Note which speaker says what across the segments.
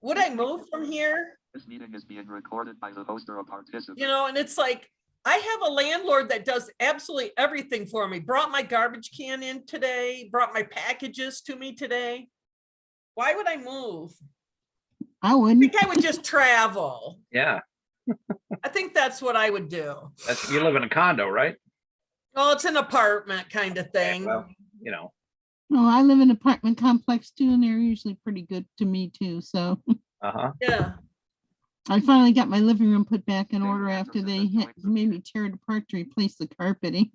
Speaker 1: would I move from here?
Speaker 2: This meeting is being recorded by the host or a participant.
Speaker 1: You know, and it's like, I have a landlord that does absolutely everything for me. Brought my garbage can in today, brought my packages to me today. Why would I move?
Speaker 3: I
Speaker 1: I
Speaker 3: wouldn't.
Speaker 1: think I would just travel.
Speaker 4: Yeah,
Speaker 1: I think that's what I would do.
Speaker 4: you live in a condo, right?
Speaker 1: Well, it's an apartment kind of thing.
Speaker 4: Well, you know,
Speaker 3: No, I live in an apartment complex too, and they're usually pretty good to me too. So
Speaker 1: Yeah.
Speaker 3: I finally got my living room put back in order after they made me tear it apart to replace the carpeting.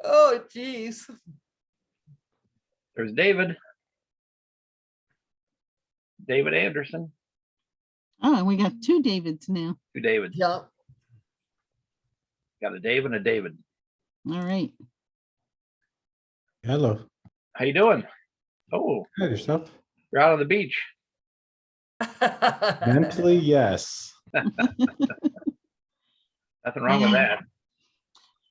Speaker 1: Oh, geez.
Speaker 4: there's David. David Anderson,
Speaker 3: Oh, and we got two Davids now.
Speaker 4: two Davids.
Speaker 1: Yeah.
Speaker 4: Got a Dave and a David.
Speaker 3: All right.
Speaker 5: Hello.
Speaker 4: How you doing? Oh,
Speaker 5: Hi, yourself.
Speaker 4: you're out on the beach.
Speaker 5: Mentally, yes.
Speaker 4: Nothing wrong with that.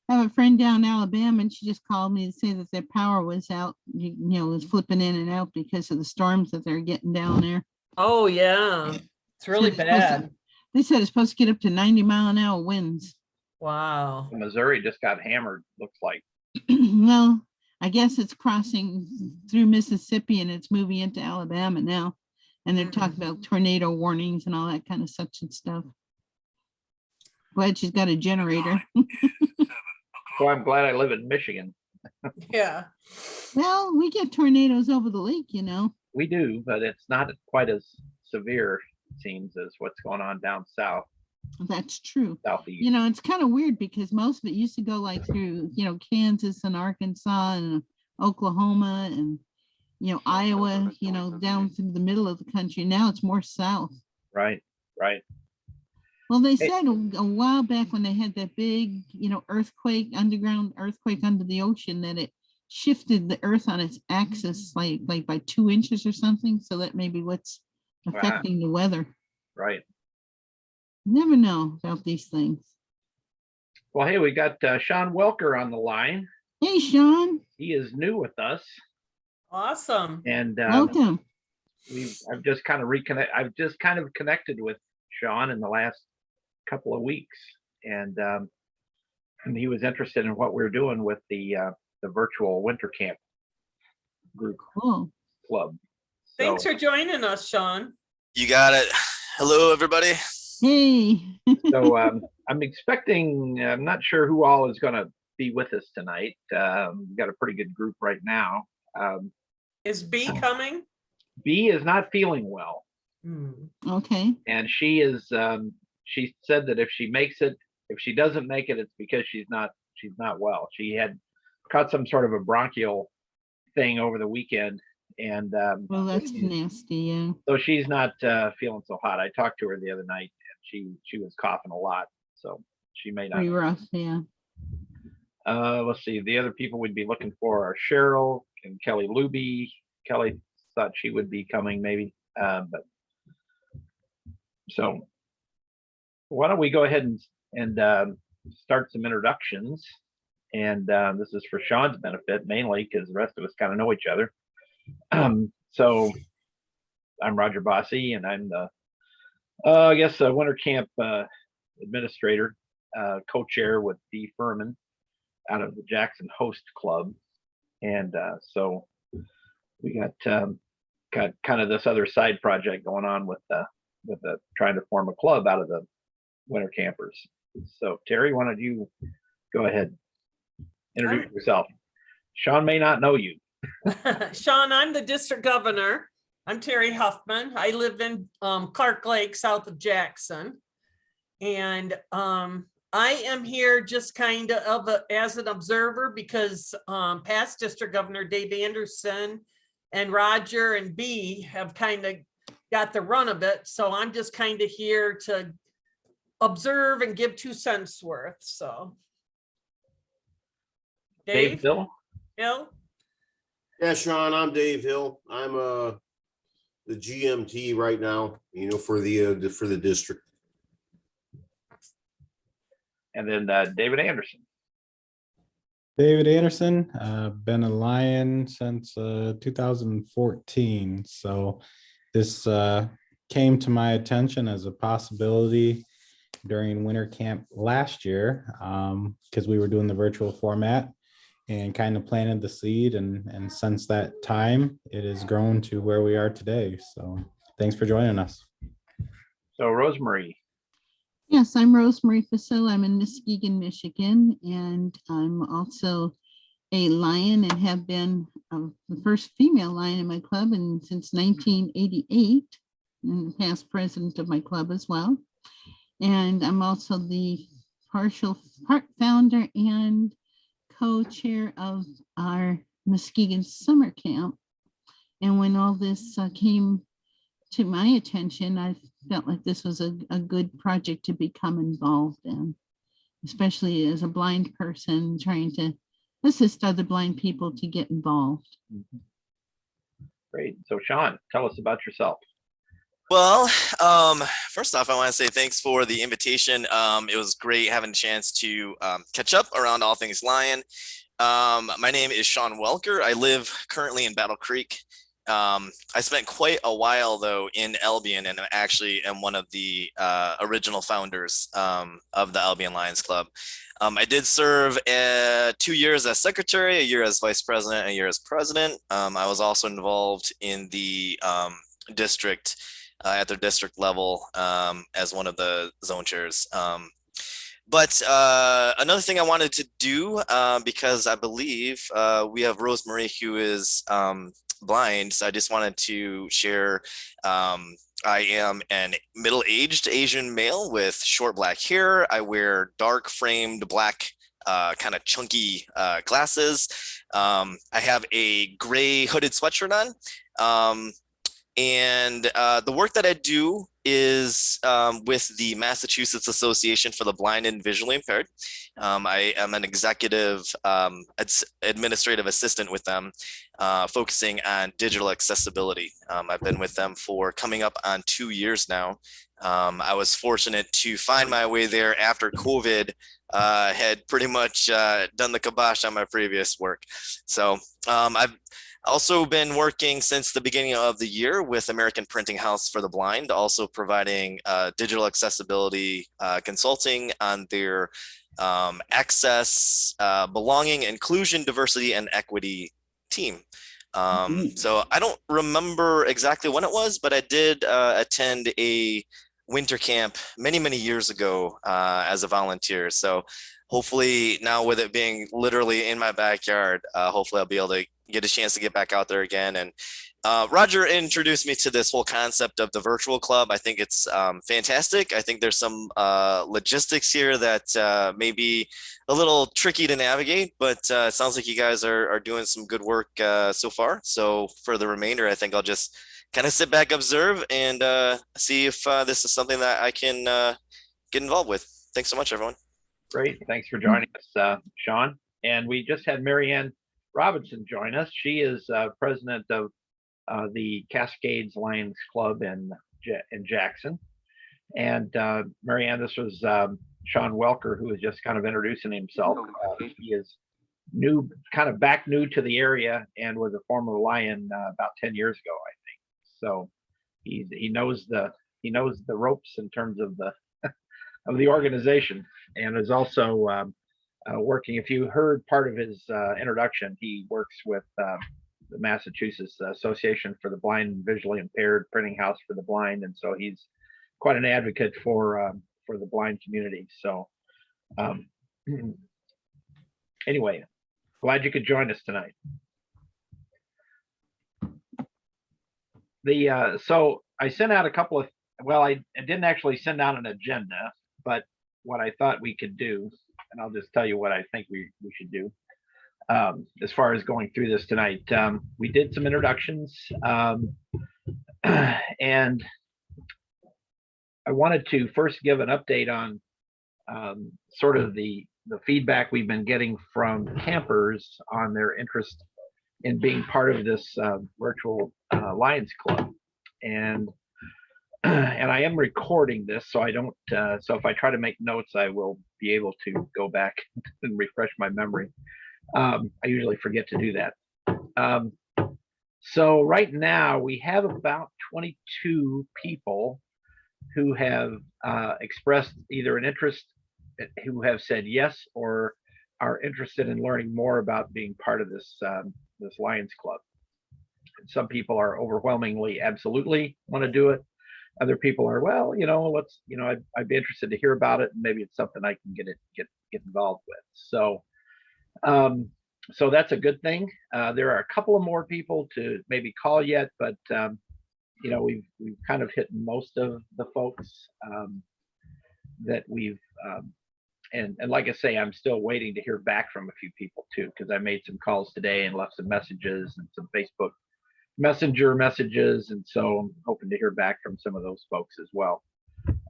Speaker 3: I have a friend down in Alabama, and she just called me to say that their power was out, was flipping in and out because of the storms that they're getting down there.
Speaker 1: Oh, yeah. It's really
Speaker 3: Said it's supposed to-
Speaker 1: bad.
Speaker 3: They said it's supposed to get up to 90-mile-an-hour winds.
Speaker 1: Wow.
Speaker 4: Missouri just got hammered, looks like.
Speaker 3: Well, I guess it's crossing through Mississippi and it's moving into Alabama now. And they're talking about tornado warnings and all that kind of such and stuff. Glad she's got a generator.
Speaker 4: So I'm glad I live in Michigan.
Speaker 1: Yeah.
Speaker 3: Well, we get tornadoes over the lake,
Speaker 4: We do, but it's not quite as severe, it seems, as what's going on down south,
Speaker 3: That's true.
Speaker 4: southeast.
Speaker 3: It's kind of weird because most of it used to go like through, Kansas and Arkansas and Oklahoma and, Iowa, down through the middle of the country. Now it's more south.
Speaker 4: Right, right.
Speaker 3: Well, they
Speaker 4: Hey.
Speaker 3: said a while back when they had that big, earthquake, underground earthquake under the ocean, that it shifted the earth on its axis like by 2 inches or something. So that may be what's
Speaker 4: Wow.
Speaker 3: affecting the weather.
Speaker 4: Right.
Speaker 3: Never know about these things.
Speaker 4: Well, hey, we got Sean Welker on the line.
Speaker 3: Hey, Sean,
Speaker 4: He is new with us,
Speaker 1: Awesome.
Speaker 4: and
Speaker 3: welcome.
Speaker 4: I've just kind of connected with Sean in the last couple of weeks, and he was interested in what we're doing with the virtual winter camp group
Speaker 3: Cool.
Speaker 4: club.
Speaker 1: Thanks
Speaker 4: So,
Speaker 1: for joining us, Sean.
Speaker 6: You got it. Hello, everybody.
Speaker 3: Hey,
Speaker 4: so I'm expecting. I'm not sure who all is going to be with us tonight. We've got a pretty good group right now.
Speaker 1: Is B coming?
Speaker 4: B is not feeling well,
Speaker 3: okay.
Speaker 4: and she is. She said that if she makes it, if she doesn't make it, it's because she's not well. She had caught some sort of a bronchial thing over the weekend, and
Speaker 3: Well, that's nasty. Yeah.
Speaker 4: so she's not feeling so hot. I talked to her the other night, and she was coughing a lot, so she may not.
Speaker 3: Pretty rough. Yeah.
Speaker 4: Let's see. The other people we'd be looking for are Cheryl and Kelly Luby. Kelly thought she would be coming, maybe, but so why don't we go ahead and start some introductions? And this is for Sean's benefit mainly because the rest of us kind of know each other. So I'm Roger Bossy, and I'm the I guess winter camp administrator, co-chair with Dee Furman out of the Jackson Host Club, and so we got kind of this other side project going on with trying to form a club out of the winter campers. So Terry, why don't you go ahead, introduce yourself? Sean may not know you.
Speaker 1: Sean, I'm the district governor. I'm Terry Huffman. I live in Clark Lake, south of Jackson. And I am here just kind of as an observer because past district governor Dave Anderson and Roger and B have kind of got the run of it. So I'm just kind of here to observe and give 2 cents worth. So
Speaker 4: Dave Hill.
Speaker 1: Bill?
Speaker 7: Yeah, Sean, I'm Dave Hill. I'm the GMT right now, for the district.
Speaker 4: And then David Anderson.
Speaker 5: David Anderson, been a Lion since 2014. So this came to my attention as a possibility during winter camp last year, because we were doing the virtual format and kind of planted the seed. And since that time, it has grown to where we are today. So thanks for joining us.
Speaker 4: So Rosemary,
Speaker 3: Yes, I'm Rosemary Fasil. I'm in Muskegon, Michigan, and I'm also a lion and have been the first female lion in my club and since 1988, and past president of my club as well. And I'm also the partial part founder and co-chair of our Muskegon summer camp. And when all this came to my attention, I felt like this was a good project to become involved in, especially as a blind person trying to assist other blind people to get involved.
Speaker 4: great. So Sean, tell us about yourself.
Speaker 6: Well, first off, I want to say thanks for the invitation. It was great having a chance to catch up around all things Lion. My name is Sean Welker. I live currently in Battle Creek. I spent quite a while though in Albion, and I actually am one of the original founders of the Albion Lions Club. I did serve 2 years as secretary, a year as vice president, a year as president. I was also involved in the district at the district level as one of the zone chairs. But another thing I wanted to do, because I believe we have Rosemary who is blind, so I just wanted to share I am an middle-aged Asian male with short black hair. I wear dark framed black kind of chunky glasses. I have a gray hooded sweatshirt on. And the work that I do is with the Massachusetts Association for the Blind and Visually Impaired. I am an executive administrative assistant with them, focusing on digital accessibility. I've been with them for coming up on 2 years now. I was fortunate to find my way there after COVID had pretty much done the kibosh on my previous work. So I've also been working since the beginning of the year with American Printing House for the Blind, also providing digital accessibility consulting on their access, belonging, inclusion, diversity, and equity team. So I don't remember exactly when it was, but I did attend a winter camp many, many years ago as a volunteer. So hopefully now with it being literally in my backyard, hopefully I'll be able to get a chance to get back out there again. And Roger introduced me to this whole concept of the virtual club. I think it's fantastic. I think there's some logistics here that may be a little tricky to navigate, but it sounds like you guys are doing some good work so far. So for the remainder, I think I'll just kind of sit back, observe, and see if this is something that I can get involved with. Thanks so much, everyone.
Speaker 4: Great. Thanks for joining us, Sean. And we just had Marianne Robinson join us. She is president of the Cascades Lions Club in Jackson. And Marianne, this was Sean Welker, who was just kind of introducing himself. He is new, kind of back new to the area, and was a former Lion about 10 years ago, I think. So he knows the ropes in terms of the of the organization, and is also working. If you heard part of his introduction, he works with the Massachusetts Association for the Blind and Visually Impaired, Printing House for the Blind, and so he's quite an advocate for the blind community. So anyway, glad you could join us tonight. So I sent out a couple of, well, I didn't actually send out an agenda, but what I thought we could do, and I'll just tell you what I think we should do as far as going through this tonight. We did some introductions, and I wanted to first give an update on sort of the feedback we've been getting from campers on their interest in being part of this virtual Lions Club. And I am recording this, so I don't. So if I try to make notes, I will be able to go back and refresh my memory. I usually forget to do that. So right now we have about 22 people who have expressed either an interest, who have said yes, or are interested in learning more about being part of this this Lions Club. Some people are overwhelmingly absolutely want to do it. Other people are, well, let's, I'd be interested to hear about it, and maybe it's something I can get involved with. So so that's a good thing. There are a couple of more people to maybe call yet, but we've kind of hit most of the folks that we've and like I say, I'm still waiting to hear back from a few people too, because I made some calls today and left some messages and some Facebook Messenger messages, and so I'm hoping to hear back from some of those folks as well.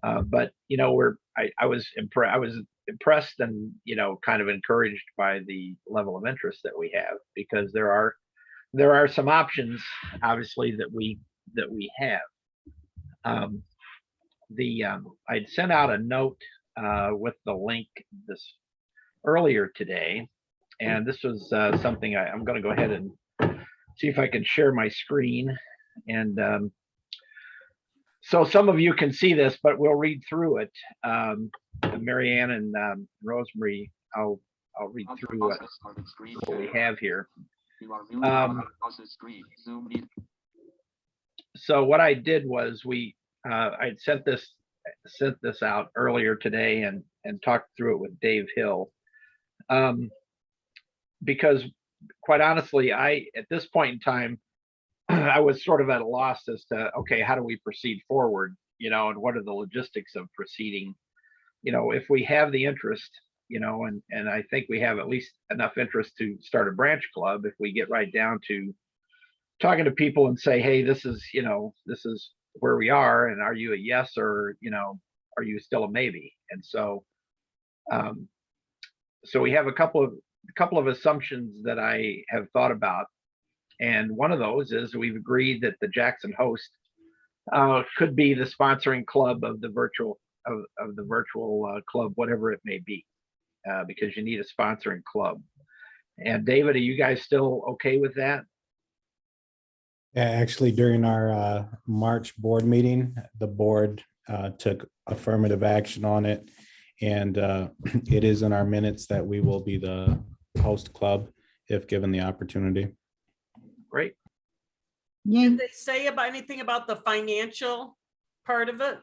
Speaker 4: But I was impressed and kind of encouraged by the level of interest that we have, because there are some options obviously that we have. I'd sent out a note with the link this earlier today, and this was something I'm going to go ahead and see if I can share my screen, and so some of you can see this, but we'll read through it. Marianne and Rosemary, I'll read through what we have here. So what I did was I'd sent this out earlier today and talked through it with Dave Hill, because quite honestly, at this point in time, I was sort of at a loss as to, okay, how do we proceed forward, and what are the logistics of proceeding, if we have the interest, and I think we have at least enough interest to start a branch club. If we get right down to talking to people and say, hey, this is where we are, and are you a yes, or are you still a maybe? And so so we have a couple of assumptions that I have thought about, and one of those is we've agreed that the Jackson Host could be the sponsoring club of the virtual club, whatever it may be, because you need a sponsoring club. And David, are you guys still okay with that?
Speaker 5: Yeah, actually, during our March board meeting, the board took affirmative action on it, and it is in our minutes that we will be the host club if given the opportunity.
Speaker 4: Great.
Speaker 3: Yeah,
Speaker 1: Did they say anything about the financial part of it?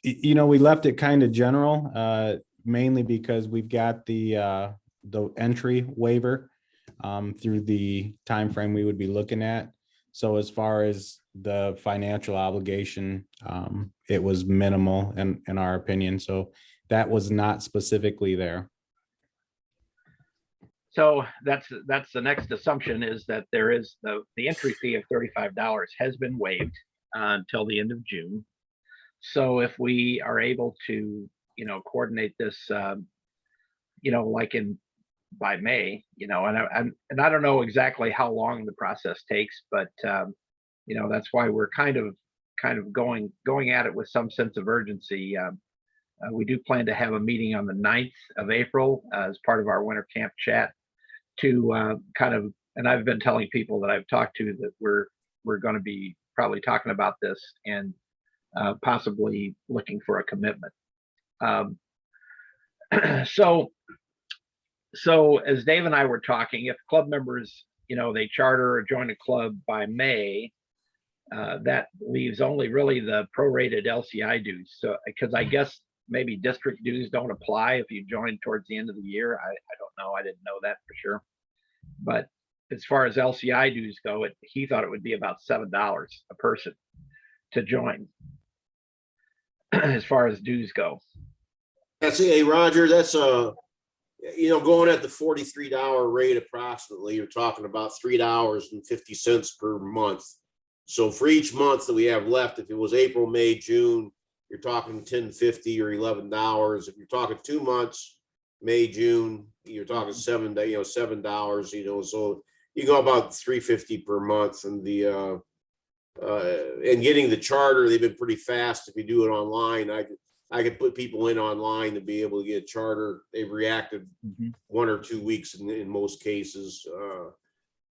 Speaker 5: We left it kind of general, mainly because we've got the entry waiver through the time frame we would be looking at. So as far as the financial obligation, it was minimal in our opinion. So that was not specifically there.
Speaker 4: So that's the next assumption, is that there is the entry fee of $35 has been waived until the end of June. So if we are able to, coordinate this, like by May, and I don't know exactly how long the process takes, but that's why we're kind of going at it with some sense of urgency. We do plan to have a meeting on the 9th of April as part of our winter camp chat to and I've been telling people that I've talked to that we're going to be probably talking about this and possibly looking for a commitment. So as Dave and I were talking, if club members, they charter or join a club by May, that leaves only really the prorated LCI dues. So, because I guess maybe district dues don't apply if you join towards the end of the year. I don't know. I didn't know that for sure. But as far as LCI dues go, he thought it would be about $7 a person to join as far as dues go.
Speaker 7: Hey, Roger, that's going at the $43 rate approximately, you're talking about $3.50 per month. So for each month that we have left, if it was April, May, June, you're talking $10.50 or $11. If you're talking 2 months, May, June, you're talking $7. So you go about $3.50 per month, and and getting the charter, they've been pretty fast. If you do it online, I could put people in online to be able to get a charter. They've reacted 1 or 2 weeks in most cases.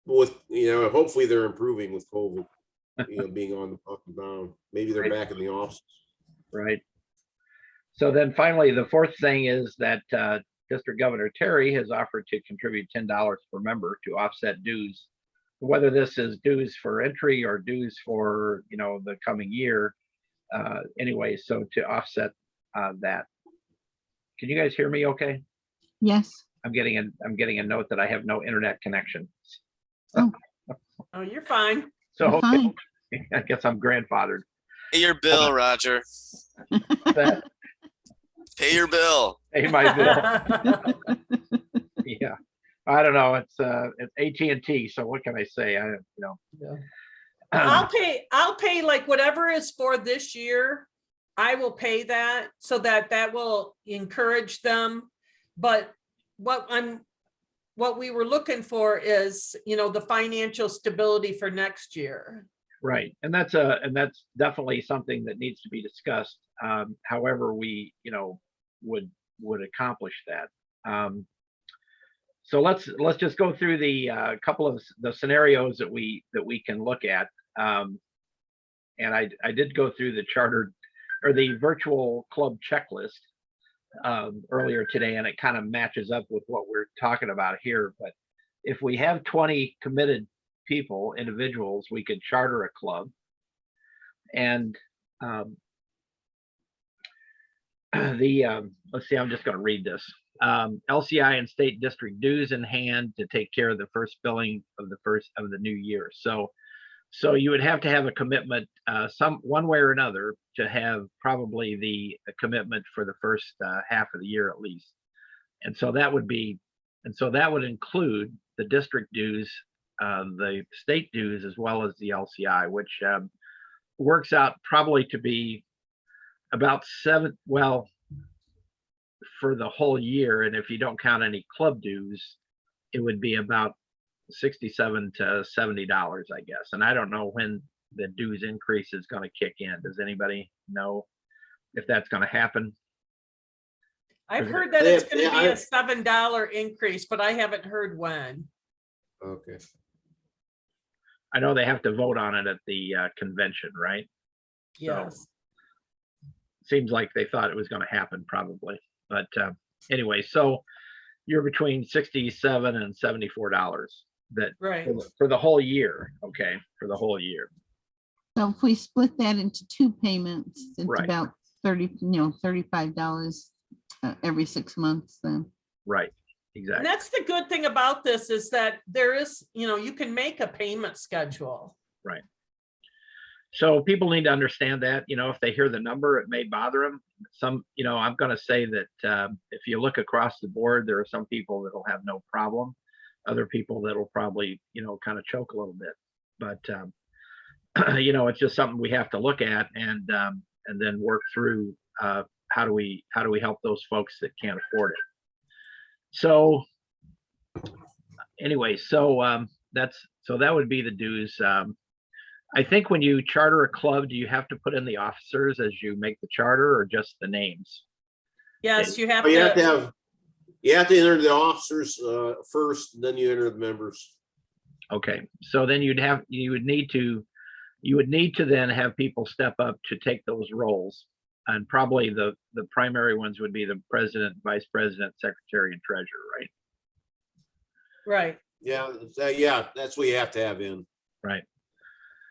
Speaker 7: with, hopefully they're improving with COVID, being on the up and down. Maybe they're
Speaker 4: Right.
Speaker 7: back in the office.
Speaker 4: Right. So then finally, the fourth thing is that District Governor Terry has offered to contribute $10 per member to offset dues. Whether this is dues for entry or dues for, the coming year. Anyway, so to offset that. Can you guys hear me okay?
Speaker 3: Yes.
Speaker 4: I'm getting a note that I have no internet connection.
Speaker 1: Oh, you're fine.
Speaker 4: So
Speaker 3: You're fine.
Speaker 4: I guess I'm grandfathered.
Speaker 6: Pay your bill, Roger.
Speaker 4: That-
Speaker 6: Pay your bill.
Speaker 4: Pay my bill. Yeah, I don't know. It's AT&T. So what can I say?
Speaker 1: I'll pay like whatever is for this year. I will pay that so that will encourage them. But what we were looking for is, the financial stability for next year.
Speaker 4: Right, and that's definitely something that needs to be discussed. However, we would accomplish that. So let's just go through the couple of the scenarios that we can look at. And I did go through the chartered or the virtual club checklist earlier today, and it kind of matches up with what we're talking about here. But if we have 20 committed people, individuals, we could charter a club. And let's see, I'm just going to read this. LCI and state district dues in hand to take care of the first billing of the new year. So you would have to have a commitment, one way or another, to have probably the commitment for the first half of the year at least. And so that would include the district dues, the state dues, as well as the LCI, which works out probably to be about for the whole year. And if you don't count any club dues, it would be about $67 to $70, I guess. And I don't know when the dues increase is going to kick in. Does anybody know if that's going to happen?
Speaker 1: I've heard that it's going to be a $7 increase, but I haven't heard when.
Speaker 7: Okay.
Speaker 4: I know they have to vote on it at the convention, right?
Speaker 1: Yes.
Speaker 4: Seems like they thought it was going to happen probably. But anyway, so you're between $67 and $74 that
Speaker 1: Right.
Speaker 4: for the whole year. Okay, for the whole year.
Speaker 3: So if we split that into 2 payments, it's
Speaker 4: Right.
Speaker 3: about $35 every 6 months then.
Speaker 4: Right,
Speaker 1: And
Speaker 4: exactly.
Speaker 1: that's the good thing about this is that there is, you can make a payment schedule.
Speaker 4: Right. So people need to understand that, if they hear the number, it may bother them. I'm going to say that if you look across the board, there are some people that will have no problem. Other people that will probably, kind of choke a little bit. But, it's just something we have to look at and then work through how do we help those folks that can't afford it. So anyway, that would be the dues. I think when you charter a club, do you have to put in the officers as you make the charter, or just the names?
Speaker 1: Yes, you have
Speaker 7: But you have to
Speaker 1: to.
Speaker 7: enter the officers first, and then you enter the members.
Speaker 4: Okay, so then you would need to then have people step up to take those roles, and probably the primary ones would be the president, vice president, secretary, and treasurer, right?
Speaker 1: Right.
Speaker 7: Yeah, that's what you have to have in.
Speaker 4: Right.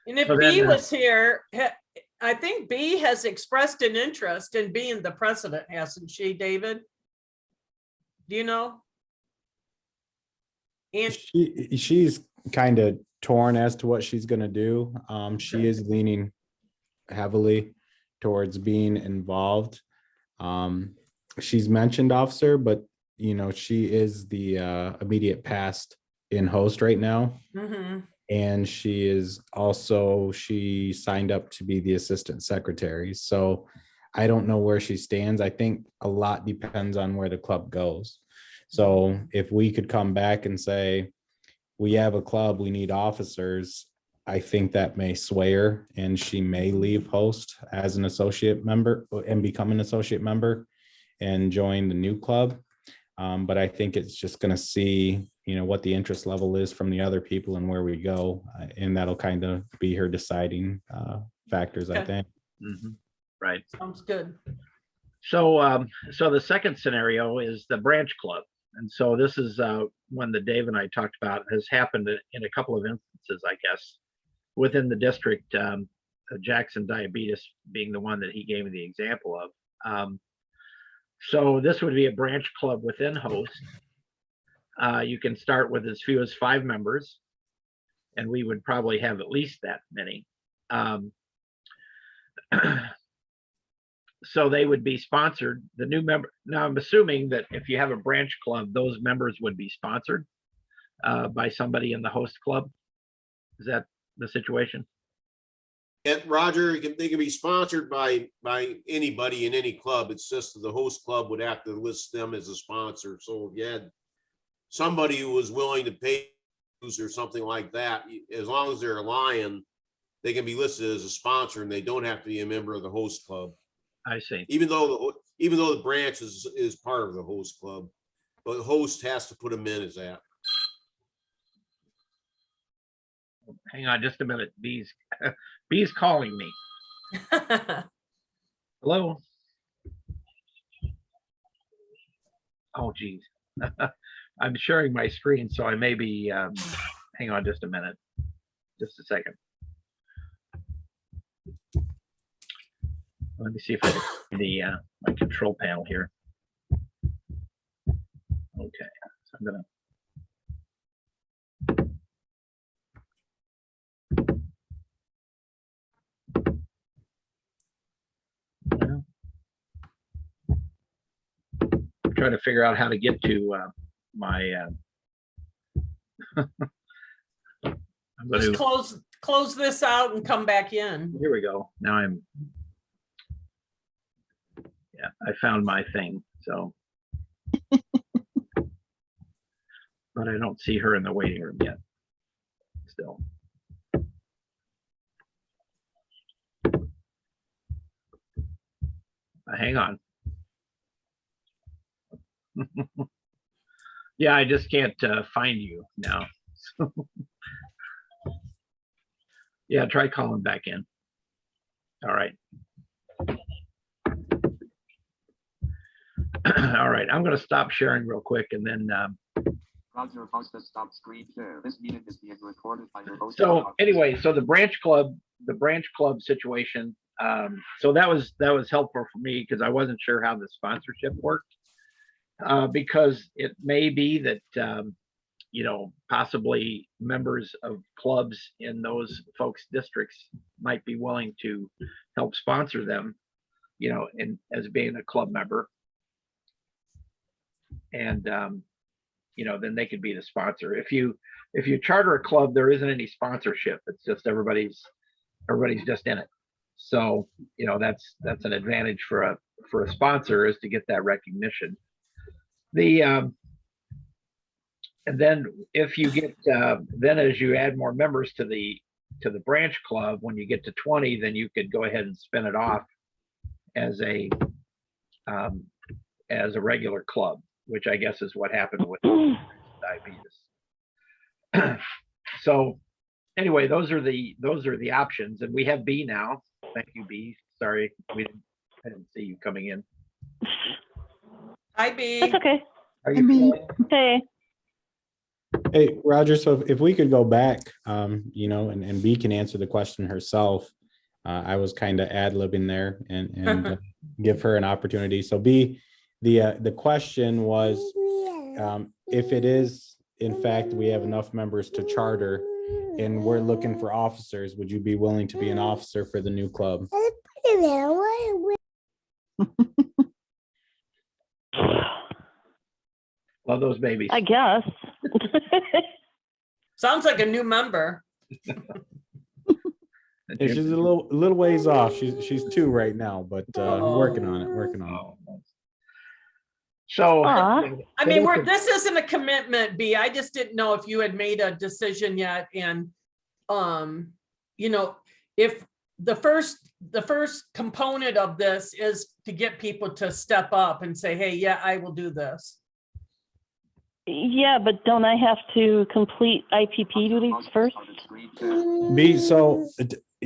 Speaker 1: And if
Speaker 4: So then,
Speaker 1: B was here, I think B has expressed an interest in being the president, hasn't she, David? Do you know? And
Speaker 5: She's kind of torn as to what she's gonna do. She is leaning heavily towards being involved. She's mentioned officer, but she is the immediate past in host right now.
Speaker 1: Mhm.
Speaker 5: And she signed up to be the assistant secretary. So I don't know where she stands. I think a lot depends on where the club goes. So if we could come back and say, we have a club, we need officers, I think that may sway her and she may leave host as an associate member and become an associate member and join the new club. But I think it's just going to see, you know, what the interest level is from the other people and where we go. And that'll kind of be her deciding factors, I
Speaker 1: Okay.
Speaker 5: think.
Speaker 4: Mhm. Right.
Speaker 1: Sounds good.
Speaker 4: So, so the second scenario is the branch club. And so this is one that Dave and I talked about, has happened in a couple of instances, I guess, within the district, Jackson Diabetes being the one that he gave me the example of. So this would be a branch club within Host. You can start with as few as 5 members, and we would probably have at least that many. So they would be sponsored. The new member. Now I'm assuming that if you have a branch club, those members would be sponsored by somebody in the Host club. Is that the situation?
Speaker 7: And Roger, they can be sponsored by anybody in any club. It's just that the Host club would have to list them as a sponsor. So if you had somebody who was willing to pay or something like that, as long as they're a Lion, they can be listed as a sponsor and they don't have to be a member of the Host club.
Speaker 4: I see.
Speaker 7: Even though the branch is part of the Host club, but the Host has to put them in as that.
Speaker 4: Hang on just a minute. Bee's calling me. Hello? Oh, geez. I'm sharing my screen, so I may be, hang on just a minute. Just a second. Let me see if I can see the my control panel here. Okay, so I'm gonna. I'm trying to figure out how to get to my. I'm going
Speaker 1: Just
Speaker 4: to.
Speaker 1: close this out and come back in.
Speaker 4: Here we go. Now I'm. Yeah, I found my thing. So. But I don't see her in the waiting room yet. Still. Hang on. Yeah, I just can't find you now. Yeah, try calling back in. All right. All right, I'm going to stop sharing real quick and then.
Speaker 2: Roger, host has stopped screen share. This meeting is being recorded by your host.
Speaker 4: So anyway, so the branch club situation. So that was helpful for me because I wasn't sure how the sponsorship worked. Because it may be that you know, possibly members of clubs in those folks' districts might be willing to help sponsor them, you know, as being a club member. And you know, then they could be the sponsor. If you charter a club, there isn't any sponsorship. It's just everybody's just in it. So, you know, that's an advantage for a sponsor, is to get that recognition. And then if you get then as you add more members to the branch club, when you get to 20, then you could go ahead and spin it off as a regular club, which I guess is what happened with diabetes. So anyway, those are the options, and we have B now. Thank you, B. Sorry, I didn't see you coming in.
Speaker 1: Hi, B.
Speaker 8: That's okay.
Speaker 4: Are
Speaker 3: Hi, B.
Speaker 4: you?
Speaker 8: Hey,
Speaker 5: Hey, Roger, so if we could go back, you know, and B can answer the question herself. I was kind of ad-libbing there and give her an opportunity. So B, the question was, if it is, in fact, we have enough members to charter and we're looking for officers, would you be willing to be an officer for the new club?
Speaker 4: Love those babies.
Speaker 8: I guess.
Speaker 1: Sounds like a new member.
Speaker 5: Yeah, she's a little ways off. She's 2 right now, but working on it.
Speaker 4: Oh. So
Speaker 8: Aw.
Speaker 1: I mean, this isn't a commitment, B. I just didn't know if you had made a decision yet. And, you know, if the first component of this is to get people to step up and say, hey, yeah, I will do this.
Speaker 8: Yeah, but don't I have to complete IPP duties first?
Speaker 2: Screen two.
Speaker 5: B, so,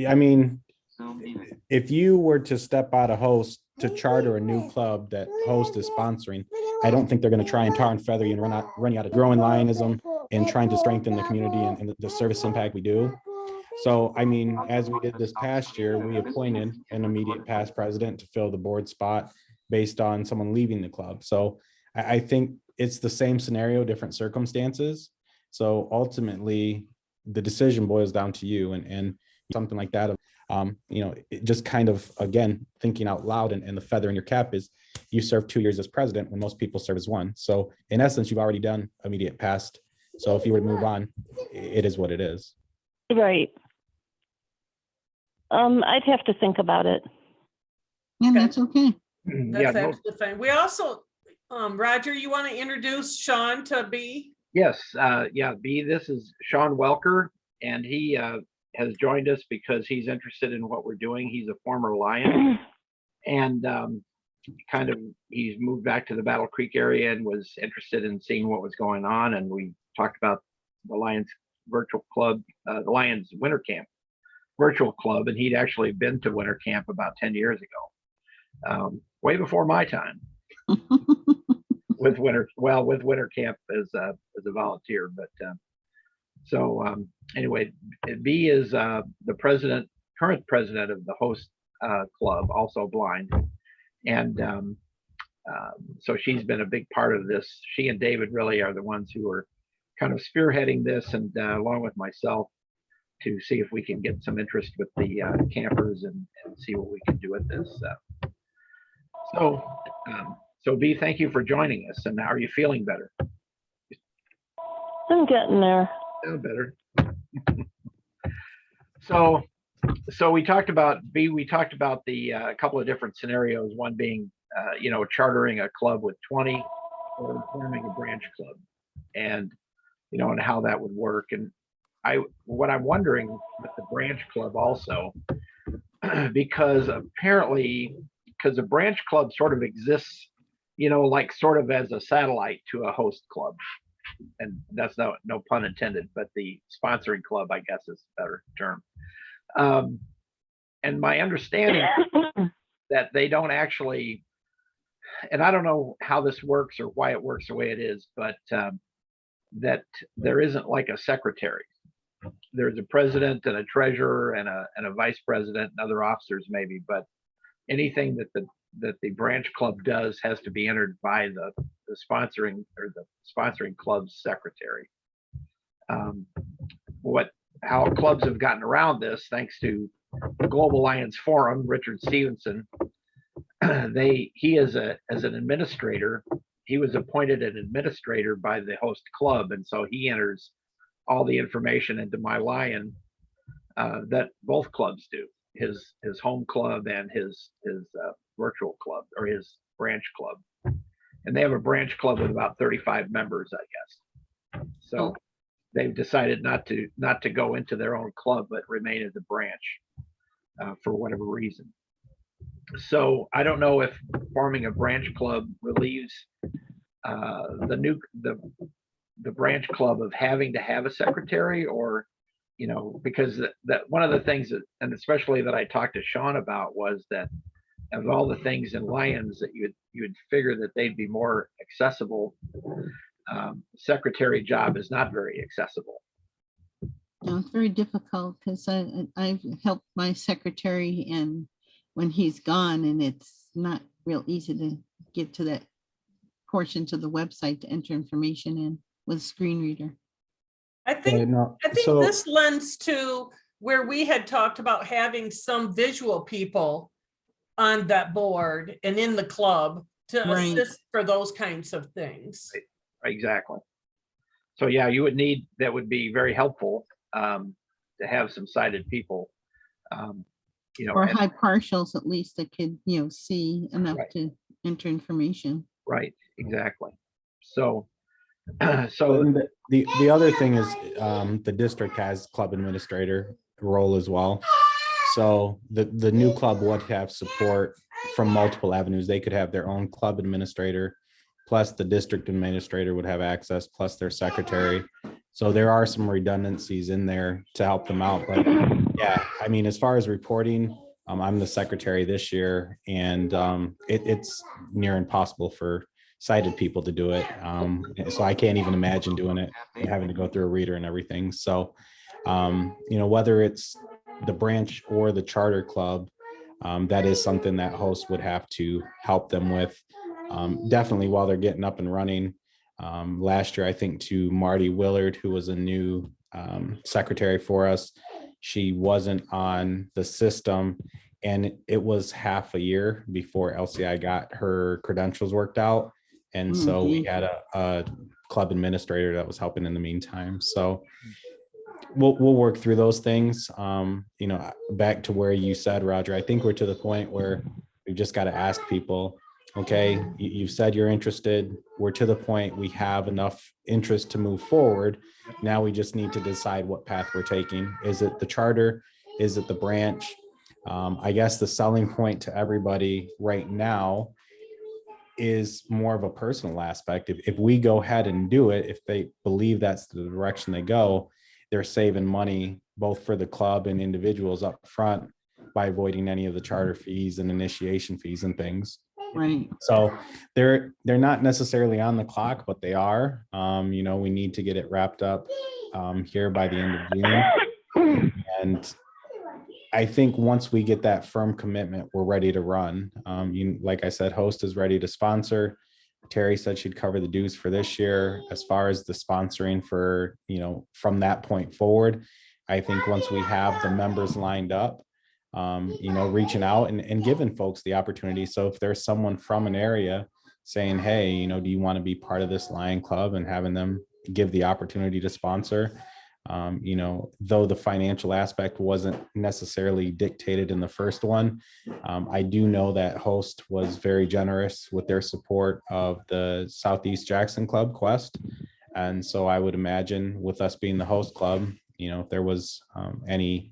Speaker 5: I mean,
Speaker 2: Zoom meeting.
Speaker 5: if you were to step out of host to charter a new club that host is sponsoring, I don't think they're gonna try and tar and feather you and run you out of growing lionism and trying to strengthen the community and the service impact we do. So, I mean, as we did this past year, we appointed an immediate past president to fill the board spot based on someone leaving the club. So I think it's the same scenario, different circumstances. So ultimately, the decision boils down to you and something like that. You know, it just kind of, again, thinking out loud and the feather in your cap is you served 2 years as president when most people serve as one. So in essence, you've already done immediate past. So if you were to move on, it is what it is.
Speaker 8: Right. I'd have to think about it.
Speaker 3: Yeah,
Speaker 1: Okay.
Speaker 3: that's okay.
Speaker 4: Yeah,
Speaker 1: That's
Speaker 4: no,
Speaker 1: absolutely fine. We also, Roger, you want to introduce Sean to B?
Speaker 4: yes, yeah, B, this is Sean Welker, and he has joined us because he's interested in what we're doing. He's a former Lion, and kind of he's moved back to the Battle Creek area and was interested in seeing what was going on. And we talked about the Lions virtual club, the Lions Winter Camp virtual club, and he'd actually been to Winter Camp about 10 years ago, way before my time. with Winter Camp as a volunteer. But anyway, B is the current president of the host club, also blind, and so she's been a big part of this. She and David really are the ones who are kind of spearheading this, and along with myself, to see if we can get some interest with the campers and see what we can do with this. So B, thank you for joining us. And are you feeling better?
Speaker 8: I'm getting there.
Speaker 4: Better. So we talked about B. We talked about the couple of different scenarios. One being, chartering a club with 20, or forming a branch club, and and how that would work. And what I'm wondering with the branch club also, because the branch club sort of exists, like sort of as a satellite to a host club. And that's no pun intended, but the sponsoring club, I guess, is a better term. And my understanding that they don't actually, and I don't know how this works or why it works the way it is, but that there isn't like a secretary. There's a president and a treasurer and a vice president and other officers maybe, but anything that the branch club does has to be entered by the sponsoring club's secretary. How clubs have gotten around this, thanks to the Global Lions Forum, Richard Stevenson, he is as an administrator, he was appointed an administrator by the host club, and so he enters all the information into My Lion that both clubs do, his home club and his virtual club, or his branch club. And they have a branch club with about 35 members, I guess. So they've decided not to go into their own club, but remain as a branch for whatever reason. So I don't know if forming a branch club relieves the branch club of having to have a secretary, or because that one of the things that, and especially that I talked to Sean about, was that of all the things in Lions that you'd figure that they'd be more accessible, secretary job is not very accessible.
Speaker 3: No, it's very difficult because I've helped my secretary, and when he's gone, and it's not real easy to get to that portion to the website to enter information in with a screen reader.
Speaker 1: I think
Speaker 5: No,
Speaker 1: I think this lends to where we had talked about having some visual people on that board and in the club to
Speaker 3: Right.
Speaker 1: assist for those kinds of things.
Speaker 4: Exactly. So yeah, that would be very helpful to have some sighted people,
Speaker 3: Or
Speaker 4: and-
Speaker 3: high partials, at least, that could, see enough
Speaker 4: Right.
Speaker 3: to enter information.
Speaker 4: right, exactly. So
Speaker 5: And the other thing is the district has club administrator role as well. So the new club would have support from multiple avenues. They could have their own club administrator plus the district administrator would have access, plus their secretary. So there are some redundancies in there to help them out. But yeah, I mean, as far as reporting, I'm the secretary this year, and it's near impossible for sighted people to do it. So I can't even imagine doing it and having to go through a reader and everything. So, whether it's the branch or the charter club, that is something that hosts would have to help them with. Definitely while they're getting up and running. Last year, I think to Marty Willard, who was a new secretary for us, she wasn't on the system, and it was half a year before LCI got her credentials worked out. And so we had a club administrator that was helping in the meantime. So we'll work through those things. Back to where you said, Roger, I think we're to the point where we've just got to ask people, okay, you've said you're interested. We're to the point we have enough interest to move forward. Now we just need to decide what path we're taking. Is it the charter? Is it the branch? I guess the selling point to everybody right now is more of a personal aspect. If we go ahead and do it, if they believe that's the direction they go, they're saving money both for the club and individuals up front by avoiding any of the charter fees and initiation fees and things.
Speaker 3: Right.
Speaker 5: So they're not necessarily on the clock, but they are. We need to get it wrapped up here by the end of June. And I think once we get that firm commitment, we're ready to run. Like I said, host is ready to sponsor. Terry said she'd cover the dues for this year. As far as the sponsoring for, from that point forward, I think once we have the members lined up, reaching out and giving folks the opportunity. So if there's someone from an area saying, hey, do you want to be part of this Lion Club, and having them give the opportunity to sponsor, though the financial aspect wasn't necessarily dictated in the first one, I do know that host was very generous with their support of the Southeast Jackson Club Quest. And so I would imagine with us being the host club, if there was any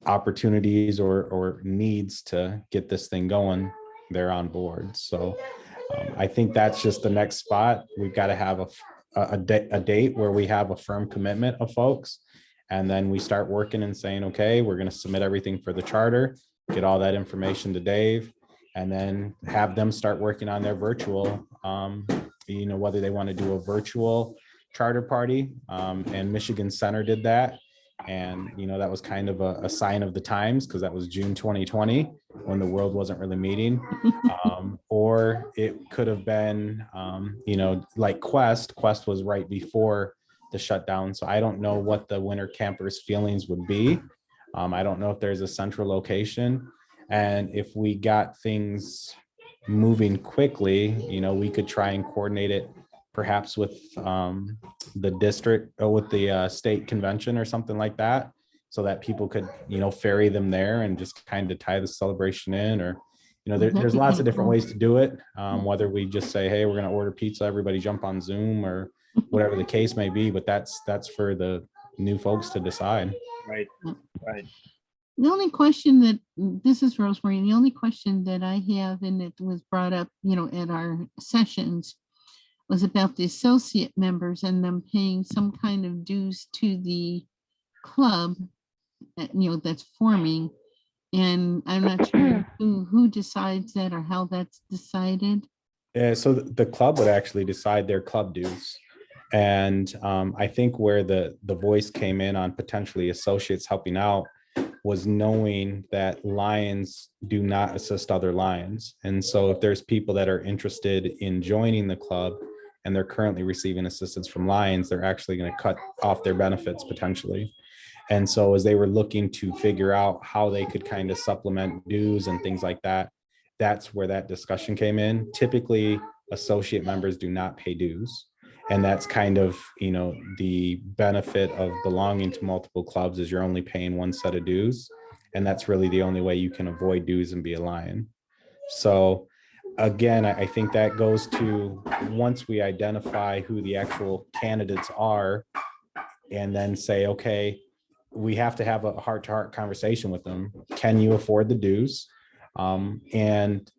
Speaker 5: opportunities or needs to get this thing going, they're on board. So I think that's just the next spot. We've got to have a date where we have a firm commitment of folks, and then we start working and saying, okay, we're going to submit everything for the charter, get all that information to Dave, and then have them start working on their virtual, whether they want to do a virtual charter party. And Michigan Center did that. And, that was kind of a sign of the times, because that was June 2020 when the world wasn't really meeting. Or it could have been, like Quest was right before the shutdown. So I don't know what the winter campers' feelings would be. I don't know if there's a central location. And if we got things moving quickly, we could try and coordinate it perhaps with the district or with the state convention or something like that, so that people could, ferry them there and just kind of tie the celebration in. Or, there's lots of different ways to do it. Whether we just say, hey, we're going to order pizza, everybody jump on Zoom, or whatever the case may be, but that's for the new folks to decide.
Speaker 4: Right.
Speaker 3: The only question this is Rosemary, the only question that I have, and it was brought up, at our sessions, was about the associate members and them paying some kind of dues to the club, that's forming. And I'm not sure who decides that or how that's decided.
Speaker 5: Yeah, so the club would actually decide their club dues. And I think where the voice came in on potentially associates helping out was knowing that Lions do not assist other Lions. And so if there's people that are interested in joining the club and they're currently receiving assistance from Lions, they're actually going to cut off their benefits potentially. And so as they were looking to figure out how they could kind of supplement dues and things like that, that's where that discussion came in. Typically, associate members do not pay dues. And that's kind of, the benefit of belonging to multiple clubs is you're only paying one set of dues. And that's really the only way you can avoid dues and be a Lion. So again, I think that goes to once we identify who the actual candidates are, and then say, okay, we have to have a heart-to-heart conversation with them. Can you afford the dues? And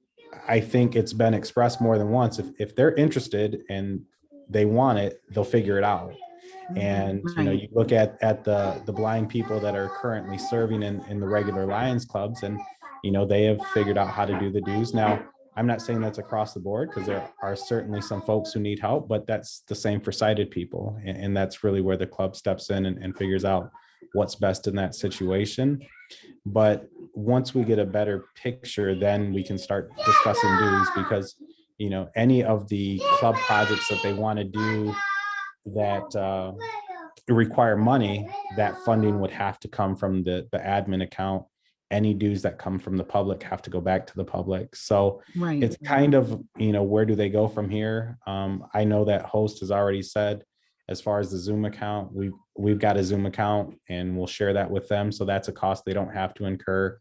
Speaker 5: I think it's been expressed more than once. If they're interested and they want it, they'll figure it out. And, you know,
Speaker 3: Right.
Speaker 5: you look at the blind people that are currently serving in the regular Lions clubs, and, you know, they have figured out how to do the dues. Now, I'm not saying that's across the board, because there are certainly some folks who need help, but that's the same for sighted people. And that's really where the club steps in and figures out what's best in that situation. But once we get a better picture, then we can start discussing dues, because, you know, any of the club projects that they want to do that require money, that funding would have to come from the admin account. Any dues that come from the public have to go back to the public. So
Speaker 3: Right.
Speaker 5: it's kind of, you know, where do they go from here? I know that Host has already said, as far as the Zoom account, we've got a Zoom account and we'll share that with them. So that's a cost they don't have to incur.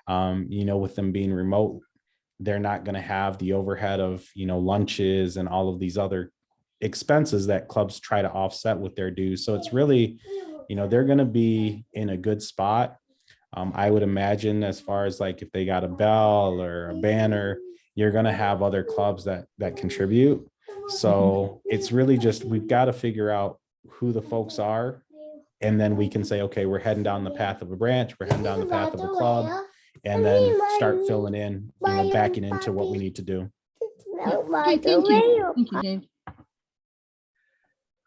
Speaker 5: You know, with them being remote, they're not going to have the overhead of, you know, lunches and all of these other expenses that clubs try to offset with their dues. So it's really, you know, they're going to be in a good spot. I would imagine, as far as like if they got a bell or a banner, you're going to have other clubs that contribute. So it's really just, we've got to figure out who the folks are, and then we can say, okay, we're heading down the path of a branch, we're heading down the path of a club, and then start filling in, you know, backing into what we need to do.
Speaker 3: Okay, thank you. Thank you, Dave.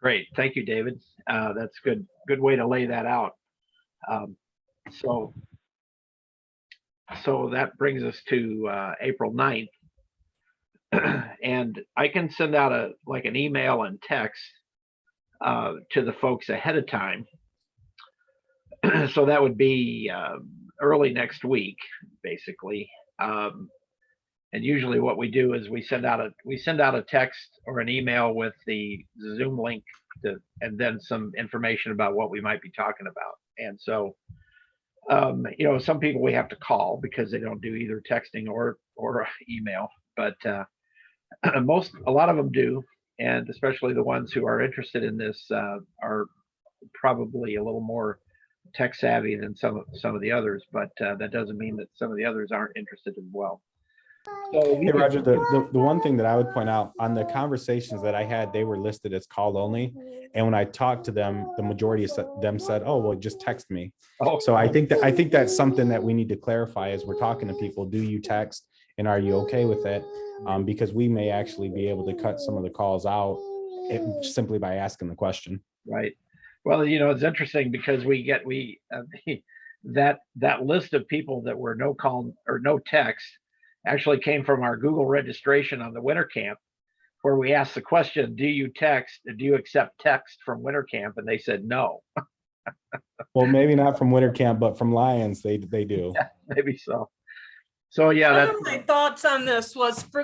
Speaker 4: Great. Thank you, David. That's good. Good way to lay that out. So that brings us to April 9th. And I can send out an email and text to the folks ahead of time. So that would be early next week, basically. And usually what we do is we send out a text or an email with the Zoom link and then some information about what we might be talking about. And so, you know, some people we have to call because they don't do either texting or email, but a lot of them do. And especially the ones who are interested in this are probably a little more tech savvy than some of the others, but that doesn't mean that some of the others aren't interested as well. So
Speaker 5: Hey, Roger, the one thing that I would point out on the conversations that I had, they were listed as call only. And when I talked to them, the majority of them said, oh, well, just text me. So I think that's something that we need to clarify as we're talking to people. Do you text, and are you okay with it? Because we may actually be able to cut some of the calls out simply by asking the question.
Speaker 4: Right. Well, you know, it's interesting because that list of people that were no call or no text actually came from our Google registration on the winter camp, where we asked the question, do you accept text from winter camp? And they said no.
Speaker 5: Well, maybe not from winter camp, but from Lions, they do.
Speaker 4: Yeah, maybe so. So yeah,
Speaker 1: One of my thoughts on this was for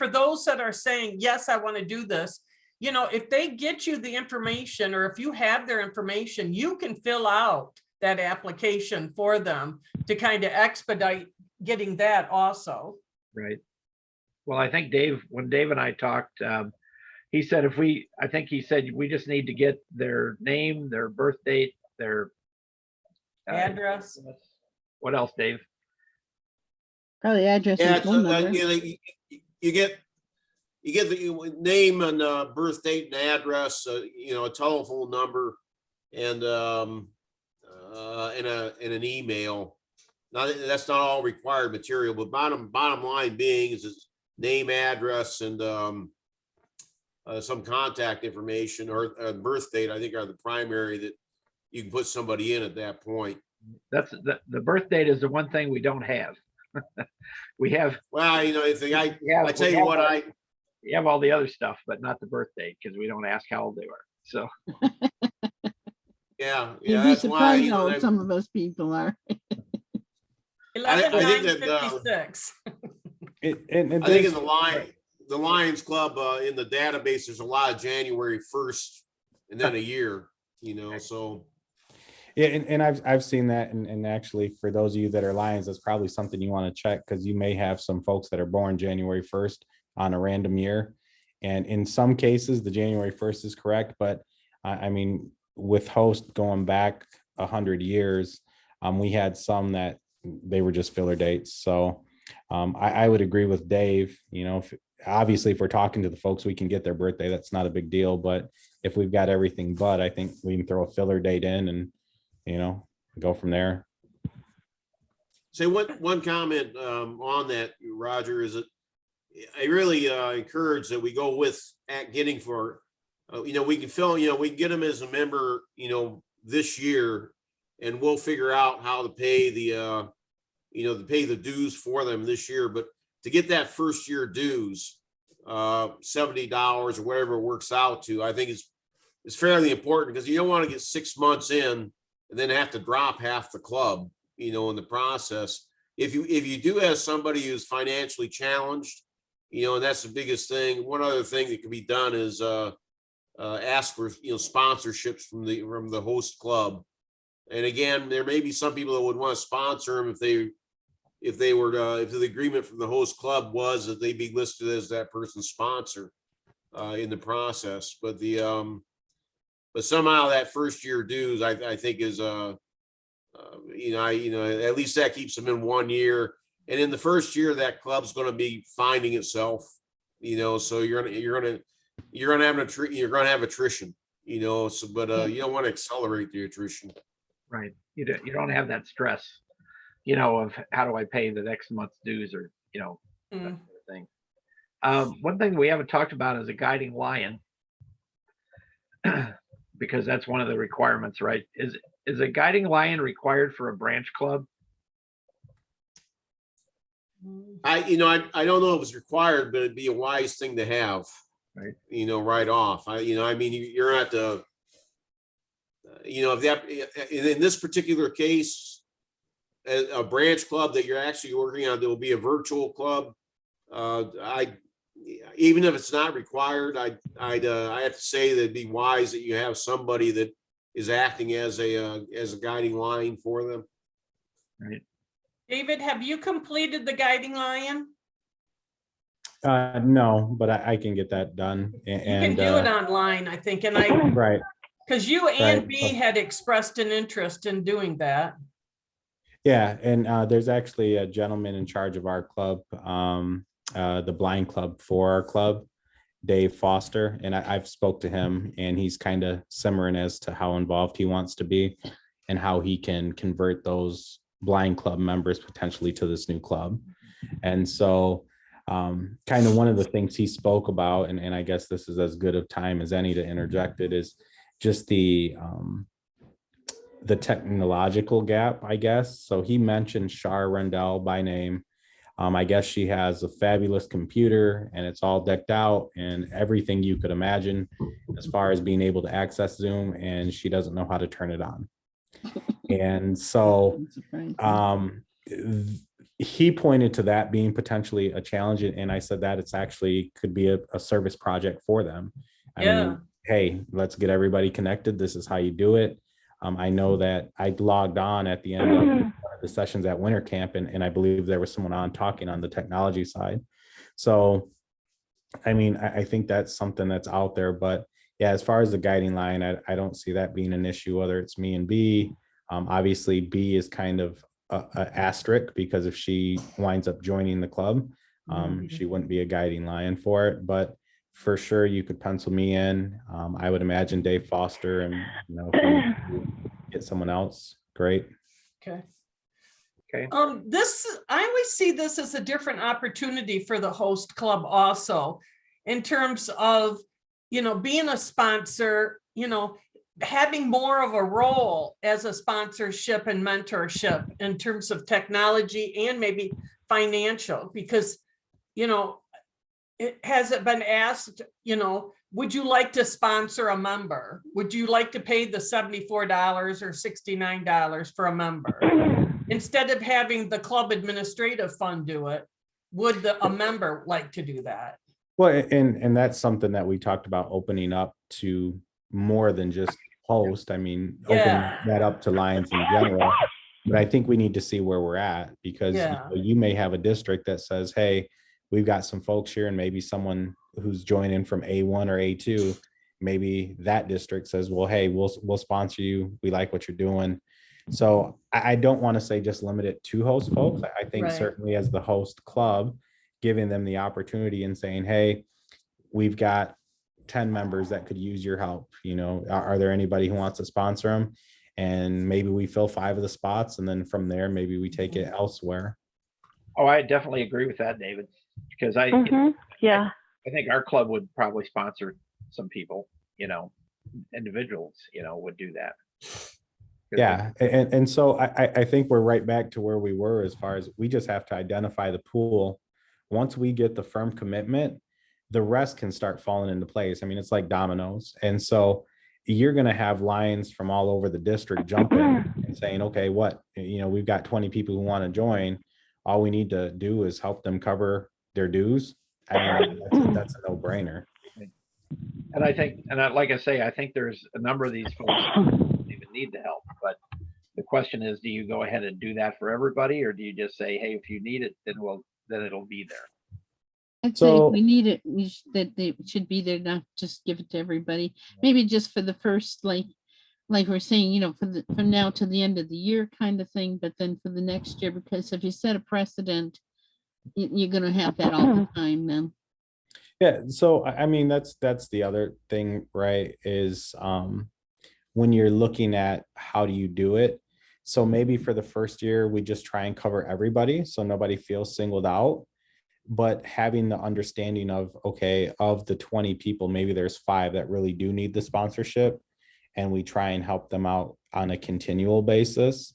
Speaker 1: those that are saying, yes, I want to do this. You know, if they get you the information, or if you have their information, you can fill out that application for them to kind of expedite getting that also.
Speaker 4: Right. Well, I think when Dave and I talked, he said we just need to get their name, their birth date, their
Speaker 1: Address.
Speaker 4: What else, Dave?
Speaker 3: Probably address
Speaker 7: Yeah,
Speaker 3: and phone number.
Speaker 7: you know, you get the name and birth date and address, you know, a telephone number, and an email. Now, that's not all required material, but bottom line being is his name, address, and some contact information or birth date, I think, are the primary that you can put somebody in at that point.
Speaker 4: That's the birth date is the one thing we don't have. We have,
Speaker 7: Well, you know, I tell you what,
Speaker 4: we have all the other stuff, but not the birth date, because we don't ask how old they were. So
Speaker 7: yeah,
Speaker 3: You'd be
Speaker 7: that's why,
Speaker 3: surprised
Speaker 7: you
Speaker 3: how
Speaker 7: know,
Speaker 3: old some of those people are.
Speaker 1: 11/9/56.
Speaker 7: I think in the Lions Club in the database, there's a lot of January 1st and then a year, you know, so.
Speaker 5: Yeah, and I've seen that, and actually for those of you that are Lions, that's probably something you want to check, because you may have some folks that are born January 1st on a random year. And in some cases, the January 1st is correct, but I mean, with Host going back 100 years, we had some that they were just filler dates. So I would agree with Dave, obviously if we're talking to the folks, we can get their birthday. That's not a big deal. But if we've got everything, but I think we can throw a filler date in and, go from there.
Speaker 7: Say one comment on that, Roger, is that I really encourage that we go with getting for, we can fill, we can get them as a member, this year, and we'll figure out how to pay the, to pay the dues for them this year. But to get that first year dues, $70 or whatever it works out to, I think it's fairly important, because you don't want to get 6 months in and then have to drop half the club, in the process. If you do have somebody who's financially challenged, and that's the biggest thing. One other thing that can be done is ask for sponsorships from the host club. And again, there may be some people that would want to sponsor them if the agreement from the host club was that they be listed as that person's sponsor in the process. But but somehow that first year dues, I think is at least that keeps them in 1 year. And in the first year, that club's going to be finding itself, so you're gonna have attrition, but you don't want to accelerate the attrition.
Speaker 4: Right. You don't have that stress, of how do I pay the next month's dues, or, that sort of thing. One thing we haven't talked about is a guiding lion, because that's one of the requirements, right? Is a guiding lion required for a branch club?
Speaker 7: I don't know if it's required, but it'd be a wise thing to have,
Speaker 4: Right.
Speaker 7: Right off. You're at the, if that, in this particular case, a branch club that you're actually working on, there will be a virtual club. Even if it's not required, I have to say that it'd be wise that you have somebody that is acting as a guiding line for them.
Speaker 4: Right.
Speaker 1: David, have you completed the guiding lion?
Speaker 5: No, but I can get that done.
Speaker 1: You can do it online, I think, and
Speaker 5: Right.
Speaker 1: because you and
Speaker 5: Right.
Speaker 1: B had expressed an interest in doing that.
Speaker 5: Yeah, and there's actually a gentleman in charge of our club, the blind club for our club, Dave Foster, and I've spoke to him, and he's kind of simmering as to how involved he wants to be and how he can convert those blind club members potentially to this new club. And so kind of one of the things he spoke about, and I guess this is as good of time as any to interject it, is just the technological gap, I guess. So he mentioned Shar Rendell by name. I guess she has a fabulous computer and it's all decked out and everything you could imagine as far as being able to access Zoom, and she doesn't know how to turn it on. And so he pointed to that being potentially a challenge, and I said that it's actually could be a service project for them. I mean, hey, let's get everybody connected. This is how you do it. I know that I logged on at the end of one of the sessions at winter camp, and I believe there was someone on talking on the technology side. So, I mean, I think that's something that's out there, but yeah, as far as the guiding line, I don't see that being an issue, whether it's me and B. Obviously B is kind of a asterisk, because if she winds up joining the club, she wouldn't be a guiding lion for it, but for sure you could pencil me in. I would imagine Dave Foster, and if you get someone else, great.
Speaker 1: Okay.
Speaker 4: Okay.
Speaker 1: I always see this as a different opportunity for the host club also, in terms of, being a sponsor, having more of a role as a sponsorship and mentorship in terms of technology and maybe financial, because, it hasn't been asked, would you like to sponsor a member? Would you like to pay the $74 or $69 for a member? Instead of having the club administrative fund do it, would a member like to do that?
Speaker 5: Well, and that's something that we talked about, opening up to more than just host. I mean, opening that up to Lions in general. But I think we need to see where we're at, because you may have a district that says, hey, we've got some folks here, and maybe someone who's joining from A1 or A2, maybe that district says, well, hey, we'll sponsor you. We like what you're doing. So I don't want to say just limit it to host folks. I think
Speaker 1: Right.
Speaker 5: certainly as the host club, giving them the opportunity and saying, hey, we've got 10 members that could use your help. You know, are there anybody who wants to sponsor them? And maybe we fill 5 of the spots, and then from there, maybe we take it elsewhere.
Speaker 4: Oh, I definitely agree with that, David, because
Speaker 8: Yeah.
Speaker 4: I think our club would probably sponsor some people, individuals, would do that. 'Cause
Speaker 5: Yeah, and so I think we're right back to where we were as far as we just have to identify the pool. Once we get the firm commitment, the rest can start falling into place. I mean, it's like dominoes. And so you're going to have lions from all over the district jumping and saying, okay, we've got 20 people who want to join. All we need to do is help them cover their dues. I mean, that's a no-brainer.
Speaker 4: And I think, like I say, I think there's a number of these folks that don't even need the help. But the question is, do you go ahead and do that for everybody, or do you just say, hey, if you need it, then it'll be there?
Speaker 3: I'd say
Speaker 5: So-
Speaker 3: if we need it, that they should be there, not just give it to everybody. Maybe just for the first, like we're saying, from now to the end of the year kind of thing, but then for the next year, because if you set a precedent, you're gonna have that all the time then.
Speaker 5: Yeah, so I mean, that's the other thing, right? Is when you're looking at how do you do it. So maybe for the first year, we just try and cover everybody, so nobody feels singled out. But having the understanding of, okay, of the 20 people, maybe there's 5 that really do need the sponsorship, and we try and help them out on a continual basis.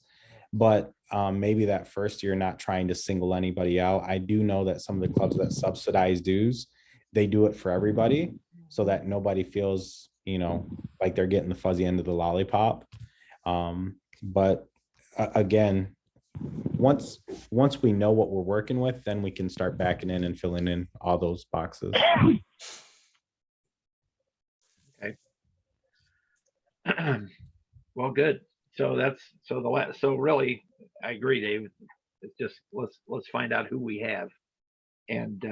Speaker 5: But maybe that first year, not trying to single anybody out. I do know that some of the clubs that subsidize dues, they do it for everybody so that nobody feels, like they're getting the fuzzy end of the lollipop. But again, once we know what we're working with, then we can start backing in and filling in all those boxes.
Speaker 4: Well, good. So so really, I agree, Dave. It's just let's find out who we have, and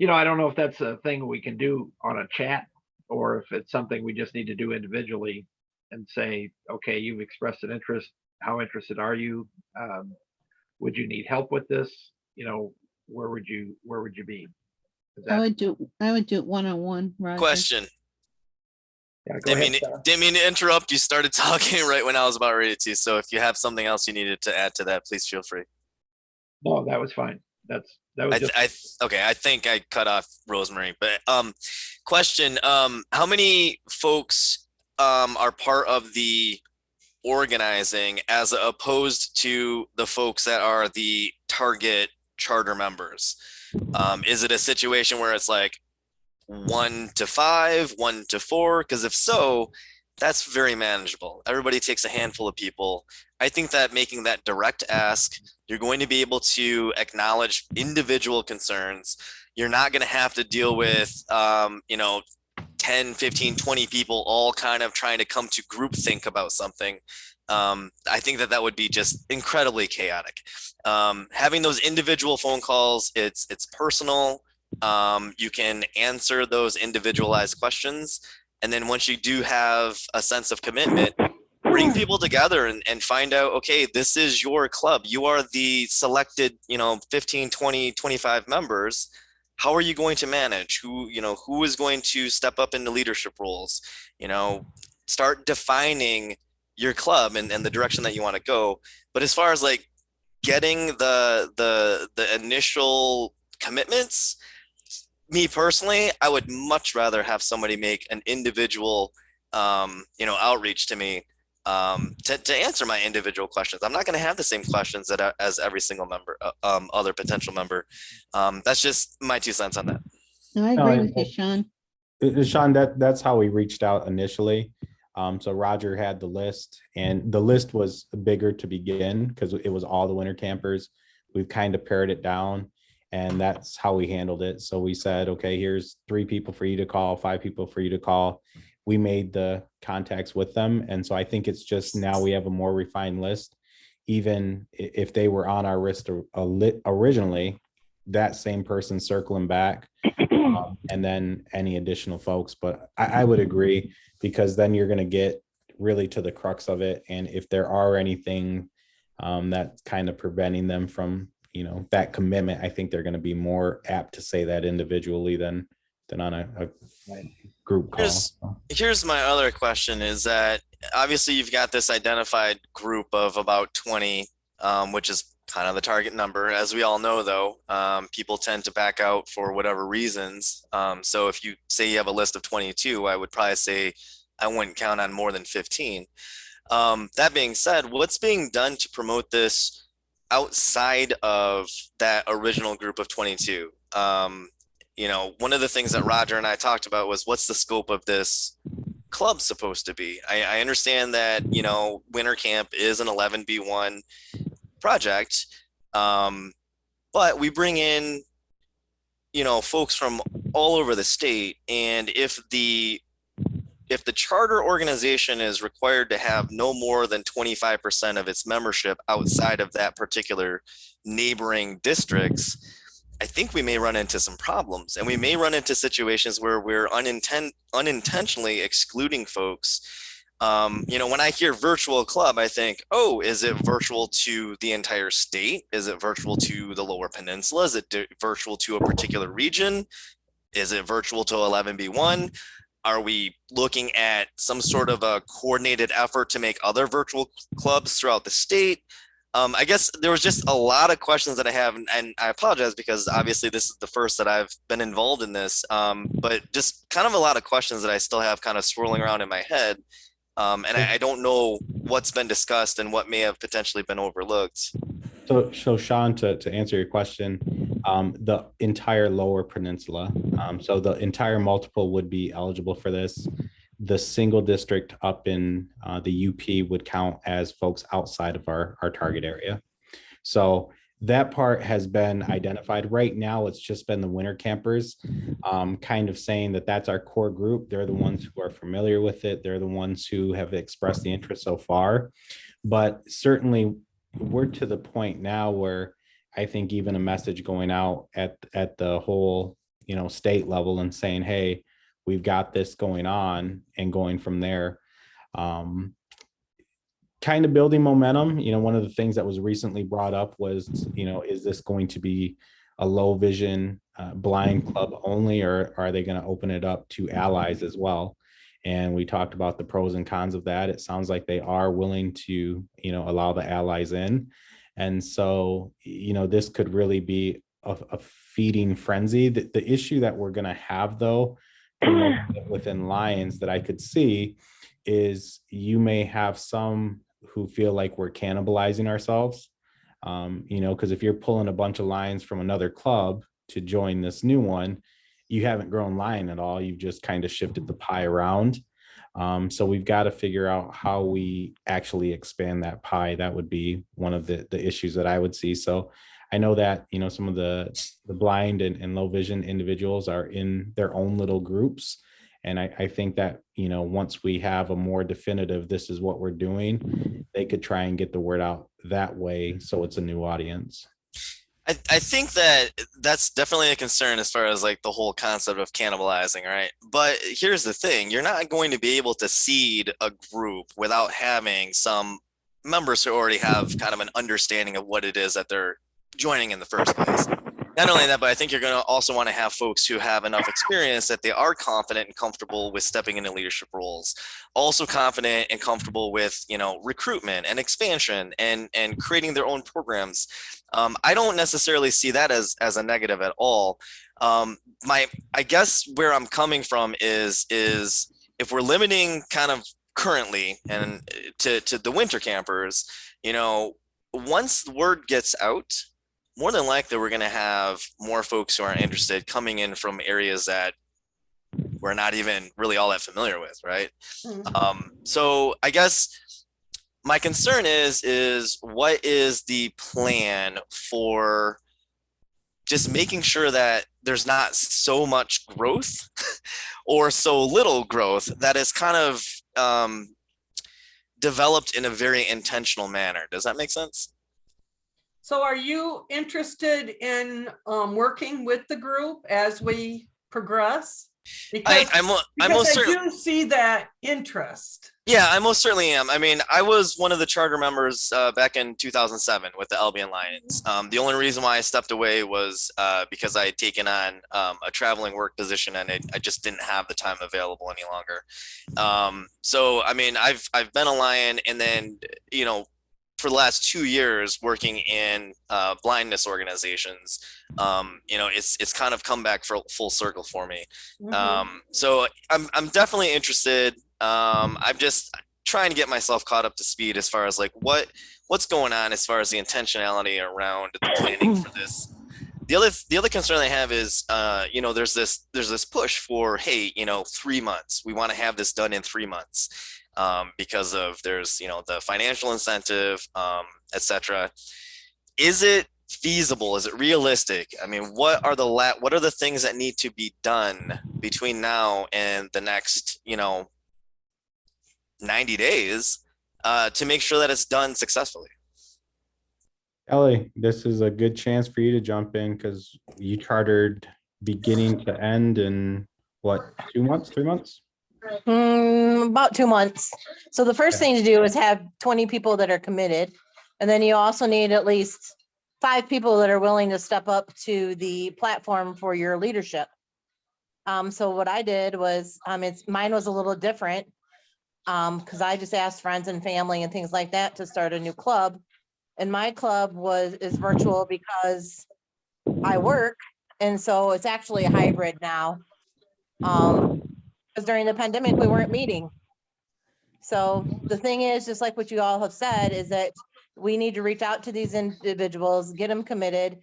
Speaker 4: I don't know if that's a thing we can do on a chat, or if it's something we just need to do individually and say, okay, you've expressed an interest. How interested are you? Would you need help with this? Where would you be?
Speaker 3: I would do it one-on-one, Roger.
Speaker 6: Question.
Speaker 4: Yeah, go ahead, Sarah.
Speaker 6: Didn't mean to interrupt. You started talking right when I was about ready to. So if you have something else you needed to add to that, please feel free.
Speaker 4: No, that was fine. That was just.
Speaker 6: Okay. I think I cut off Rosemary, but question. How many folks are part of the organizing as opposed to the folks that are the target charter members? Is it a situation where it's like 1 to 5, 1 to 4? Because if so, that's very manageable. Everybody takes a handful of people. I think that making that direct ask, you're going to be able to acknowledge individual concerns. You're not going to have to deal with, 10, 15, 20 people all kind of trying to come to groupthink about something. I think that would be just incredibly chaotic. Having those individual phone calls, it's personal. You can answer those individualized questions. And then once you do have a sense of commitment, bring people together and find out, okay, this is your club. You are the selected, 15, 20, 25 members. How are you going to manage? Who is going to step up into leadership roles? Start defining your club and the direction that you want to go. But as far as like getting the initial commitments, me personally, I would much rather have somebody make an individual, outreach to me to answer my individual questions. I'm not going to have the same questions as every single member, other potential member. That's just my 2 cents on that.
Speaker 3: No, I agree with you, Sean.
Speaker 5: Sean, that's how we reached out initially. So Roger had the list, and the list was bigger to begin because it was all the winter campers. We've kind of pared it down, and that's how we handled it. So we said, okay, here's 3 people for you to call, 5 people for you to call. We made the contacts with them. And so I think it's just now we have a more refined list. Even if they were on our list originally, that same person circling back, and then any additional folks. But I would agree, because then you're going to get really to the crux of it. And if there are anything that's kind of preventing them from, that commitment, I think they're going to be more apt to say that individually than on a group call.
Speaker 6: Here's my other question is that obviously you've got this identified group of about 20, which is kind of the target number. As we all know, though, people tend to back out for whatever reasons. So if you say you have a list of 22, I would probably say I wouldn't count on more than 15. That being said, what's being done to promote this outside of that original group of 22? One of the things that Roger and I talked about was what's the scope of this club supposed to be? I understand that, winter camp is an 11B1 project, but we bring in, folks from all over the state. And if the charter organization is required to have no more than 25% of its membership outside of that particular neighboring districts, I think we may run into some problems, and we may run into situations where we're unintentionally excluding folks. When I hear virtual club, I think, oh, is it virtual to the entire state? Is it virtual to the Lower Peninsula? Is it virtual to a particular region? Is it virtual to 11B1? Are we looking at some sort of a coordinated effort to make other virtual clubs throughout the state? I guess there was just a lot of questions that I have, and I apologize because obviously this is the first that I've been involved in this, but just kind of a lot of questions that I still have kind of swirling around in my head. And I don't know what's been discussed and what may have potentially been overlooked.
Speaker 5: So Sean, to answer your question, the entire Lower Peninsula, so the entire multiple would be eligible for this. The single district up in the UP would count as folks outside of our target area. So that part has been identified. Right now, it's just been the winter campers, kind of saying that that's our core group. They're the ones who are familiar with it. They're the ones who have expressed the interest so far. But certainly we're to the point now where I think even a message going out at the whole, state level and saying, hey, we've got this going on, and going from there, kind of building momentum. One of the things that was recently brought up was, is this going to be a low vision blind club only, or are they going to open it up to allies as well? And we talked about the pros and cons of that. It sounds like they are willing to, allow the allies in. And so, this could really be a feeding frenzy. The issue that we're going to have, though, within Lions that I could see is you may have some who feel like we're cannibalizing ourselves, because if you're pulling a bunch of Lions from another club to join this new one, you haven't grown Lion at all. You've just kind of shifted the pie around. So we've got to figure out how we actually expand that pie. That would be one of the issues that I would see. So I know that, some of the blind and low vision individuals are in their own little groups. And I think that, once we have a more definitive, this is what we're doing, they could try and get the word out that way. So it's a new audience.
Speaker 6: I think that that's definitely a concern as far as like the whole concept of cannibalizing, right? But here's the thing, you're not going to be able to seed a group without having some members who already have kind of an understanding of what it is that they're joining in the first place. Not only that, but I think you're going to also want to have folks who have enough experience that they are confident and comfortable with stepping into leadership roles, also confident and comfortable with, recruitment and expansion and creating their own programs. I don't necessarily see that as a negative at all. I guess where I'm coming from is if we're limiting kind of currently and to the winter campers, once the word gets out, more than likely we're going to have more folks who are interested coming in from areas that we're not even really all that familiar with, right? So I guess my concern is what is the plan for just making sure that there's not so much growth or so little growth that is kind of developed in a very intentional manner. Does that make sense?
Speaker 1: So are you interested in working with the group as we progress? Because,
Speaker 6: I'm
Speaker 1: because
Speaker 6: most
Speaker 1: I
Speaker 6: certain.
Speaker 1: do see that interest.
Speaker 6: Yeah, I most certainly am. I mean, I was one of the charter members back in 2007 with the Albion Lions. The only reason why I stepped away was because I had taken on a traveling work position, and I just didn't have the time available any longer. So, I mean, I've been a Lion, and then, you know, for the last 2 years working in blindness organizations, you know, it's kind of come back for full circle for me. So I'm definitely interested. I'm just trying to get myself caught up to speed as far as like what's going on as far as the intentionality around the planning for this. The other concern I have is, you know, there's this push for, hey, you know, 3 months. We want to have this done in 3 months, because of there's, you know, the financial incentive, etc. Is it feasible? Is it realistic? I mean, what are the things that need to be done between now and the next, you know, 90 days to make sure that it's done successfully?
Speaker 5: Ellie, this is a good chance for you to jump in because you chartered beginning to end in what, 2 months, 3 months?
Speaker 9: About 2 months. So the first thing to do is have 20 people that are committed. And then you also need at least 5 people that are willing to step up to the platform for your leadership. So what I did was, mine was a little different. Because I just asked friends and family and things like that to start a new club. And my club is virtual because I work. And so it's actually a hybrid now. Because during the pandemic, we weren't meeting. So the thing is, just like what you all have said, is that we need to reach out to these individuals, get them committed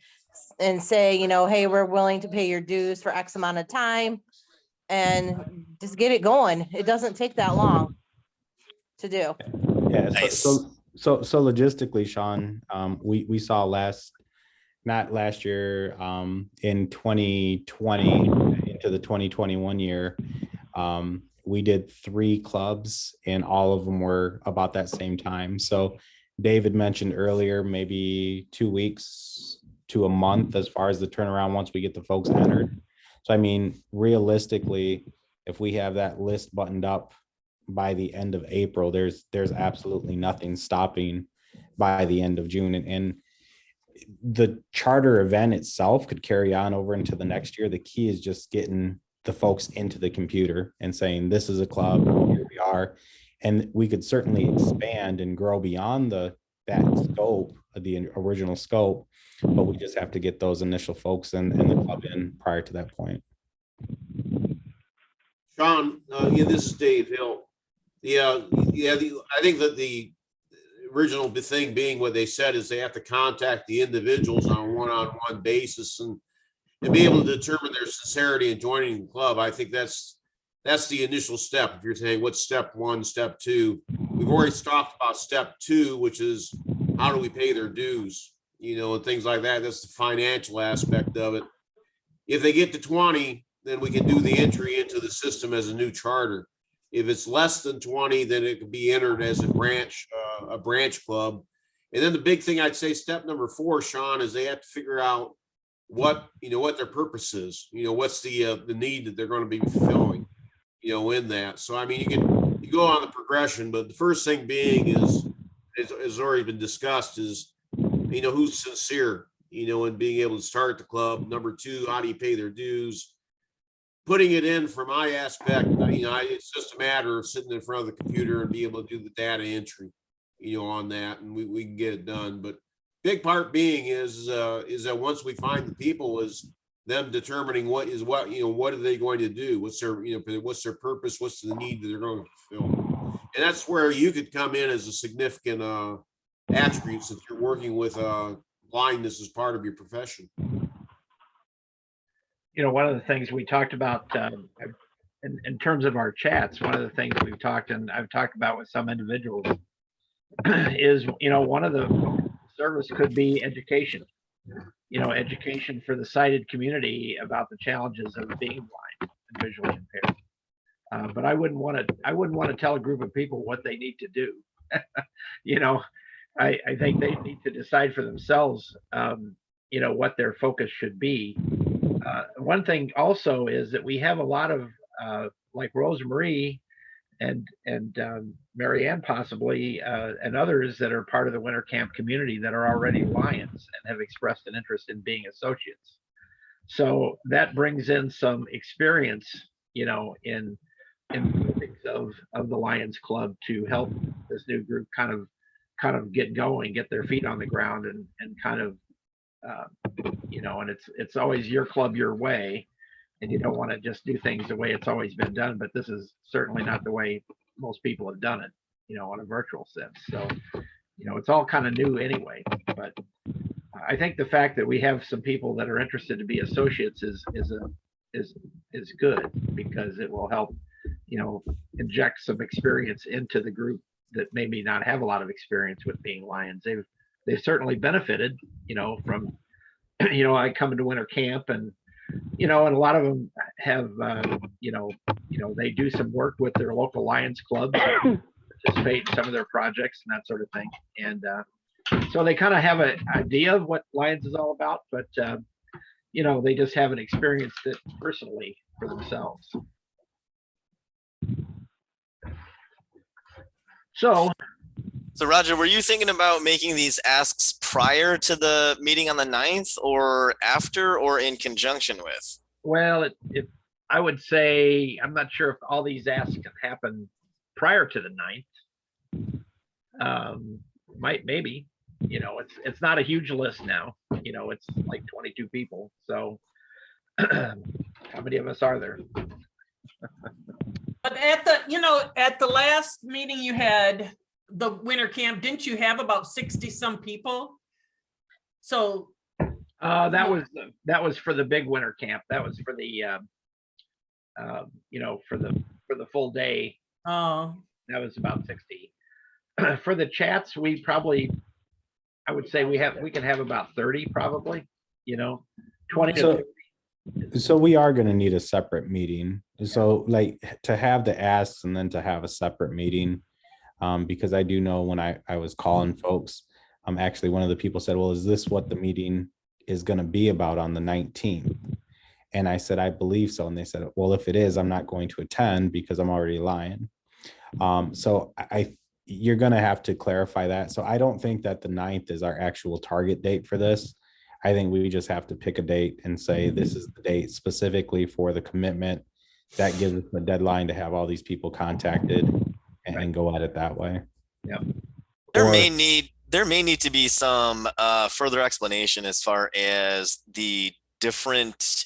Speaker 9: and say, you know, hey, we're willing to pay your dues for X amount of time and just get it going. It doesn't take that long to do.
Speaker 5: Yeah.
Speaker 6: Nice.
Speaker 5: So logistically, Sean, we saw not last year, in 2020 into the 2021 year, we did 3 clubs and all of them were about that same time. So David mentioned earlier, maybe 2 weeks to a month as far as the turnaround once we get the folks entered. So, I mean, realistically, if we have that list buttoned up by the end of April, there's absolutely nothing stopping by the end of June. And the charter event itself could carry on over into the next year. The key is just getting the folks into the computer and saying, this is a club, here we are. And we could certainly expand and grow beyond that scope of the original scope, but we just have to get those initial folks and the club in prior to that point.
Speaker 7: Sean, yeah, this is Dave Hill. I think that the original thing being what they said is they have to contact the individuals on a one-on-one basis and be able to determine their sincerity in joining the club. I think that's the initial step. If you're saying what's step 1, step 2, we've already talked about step 2, which is how do we pay their dues, you know, and things like that. That's the financial aspect of it. If they get to 20, then we can do the entry into the system as a new charter. If it's less than 20, then it could be entered as a branch club. And then the big thing I'd say, step number 4, Sean, is they have to figure out what their purpose is. You know, what's the need that they're going to be fulfilling, you know, in that. So, I mean, you go on the progression, but the first thing being is already been discussed is, you know, who's sincere, you know, in being able to start the club. Number 2, how do you pay their dues? Putting it in from my aspect, you know, it's just a matter of sitting in front of the computer and be able to do the data entry, you know, on that, and we can get it done. But big part being is that once we find the people, is them determining what, you know, what are they going to do? What's their purpose? What's the need that they're going to fulfill? And that's where you could come in as a significant attribute since you're working with blindness as part of your profession.
Speaker 4: You know, one of the things we talked about in terms of our chats, one of the things we've talked and I've talked about with some individuals is, you know, one of the service could be education, you know, education for the sighted community about the challenges of being blind and visually impaired. But I wouldn't want to tell a group of people what they need to do. You know, I think they need to decide for themselves, you know, what their focus should be. One thing also is that we have a lot of, like Rosemarie and Marianne possibly, and others that are part of the winter camp community that are already Lions and have expressed an interest in being associates. So that brings in some experience, you know, in of the Lions Club to help this new group kind of get going, get their feet on the ground, and kind of, you know, and it's always your club your way, and you don't want to just do things the way it's always been done. But this is certainly not the way most people have done it, you know, on a virtual sense. So, you know, it's all kind of new anyway. But I think the fact that we have some people that are interested to be associates is good, because it will help, you know, inject some experience into the group that maybe not have a lot of experience with being Lions. They've certainly benefited, you know, from, you know, I come into winter camp, and, you know, and a lot of them have, you know, they do some work with their local Lions clubs, participate in some of their projects and that sort of thing. And so they kind of have an idea of what Lions is all about, but, you know, they just haven't experienced it personally for themselves. So
Speaker 6: Roger, were you thinking about making these asks prior to the meeting on the 9th, or after, or in conjunction with?
Speaker 4: well, I would say, I'm not sure if all these asks can happen prior to the 9th. Maybe, you know, it's not a huge list now, you know, it's like 22 people. So how many of us are there?
Speaker 1: But at the, you know, at the last meeting you had, the winter camp, didn't you have about 60 some people? So
Speaker 4: That was for the big winter camp. That was for the, you know, for the full day.
Speaker 1: oh,
Speaker 4: That was about 60. For the chats, we probably, I would say we can have about 30 probably, you know, 20 to
Speaker 5: So-
Speaker 4: 30.
Speaker 5: So we are gonna need a separate meeting. So like to have the asks and then to have a separate meeting. Because I do know when I was calling folks, actually one of the people said, well, is this what the meeting is gonna be about on the 19th? And I said, I believe so. And they said, well, if it is, I'm not going to attend because I'm already lying. So you're gonna have to clarify that. So I don't think that the 9th is our actual target date for this. I think we just have to pick a date and say, this is the date specifically for the commitment. That gives us a deadline to have all these people contacted and go at it that way.
Speaker 6: There
Speaker 5: Or-
Speaker 6: may need to be some further explanation as far as the different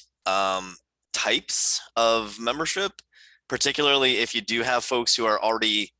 Speaker 6: types of membership, particularly if you do have folks who are already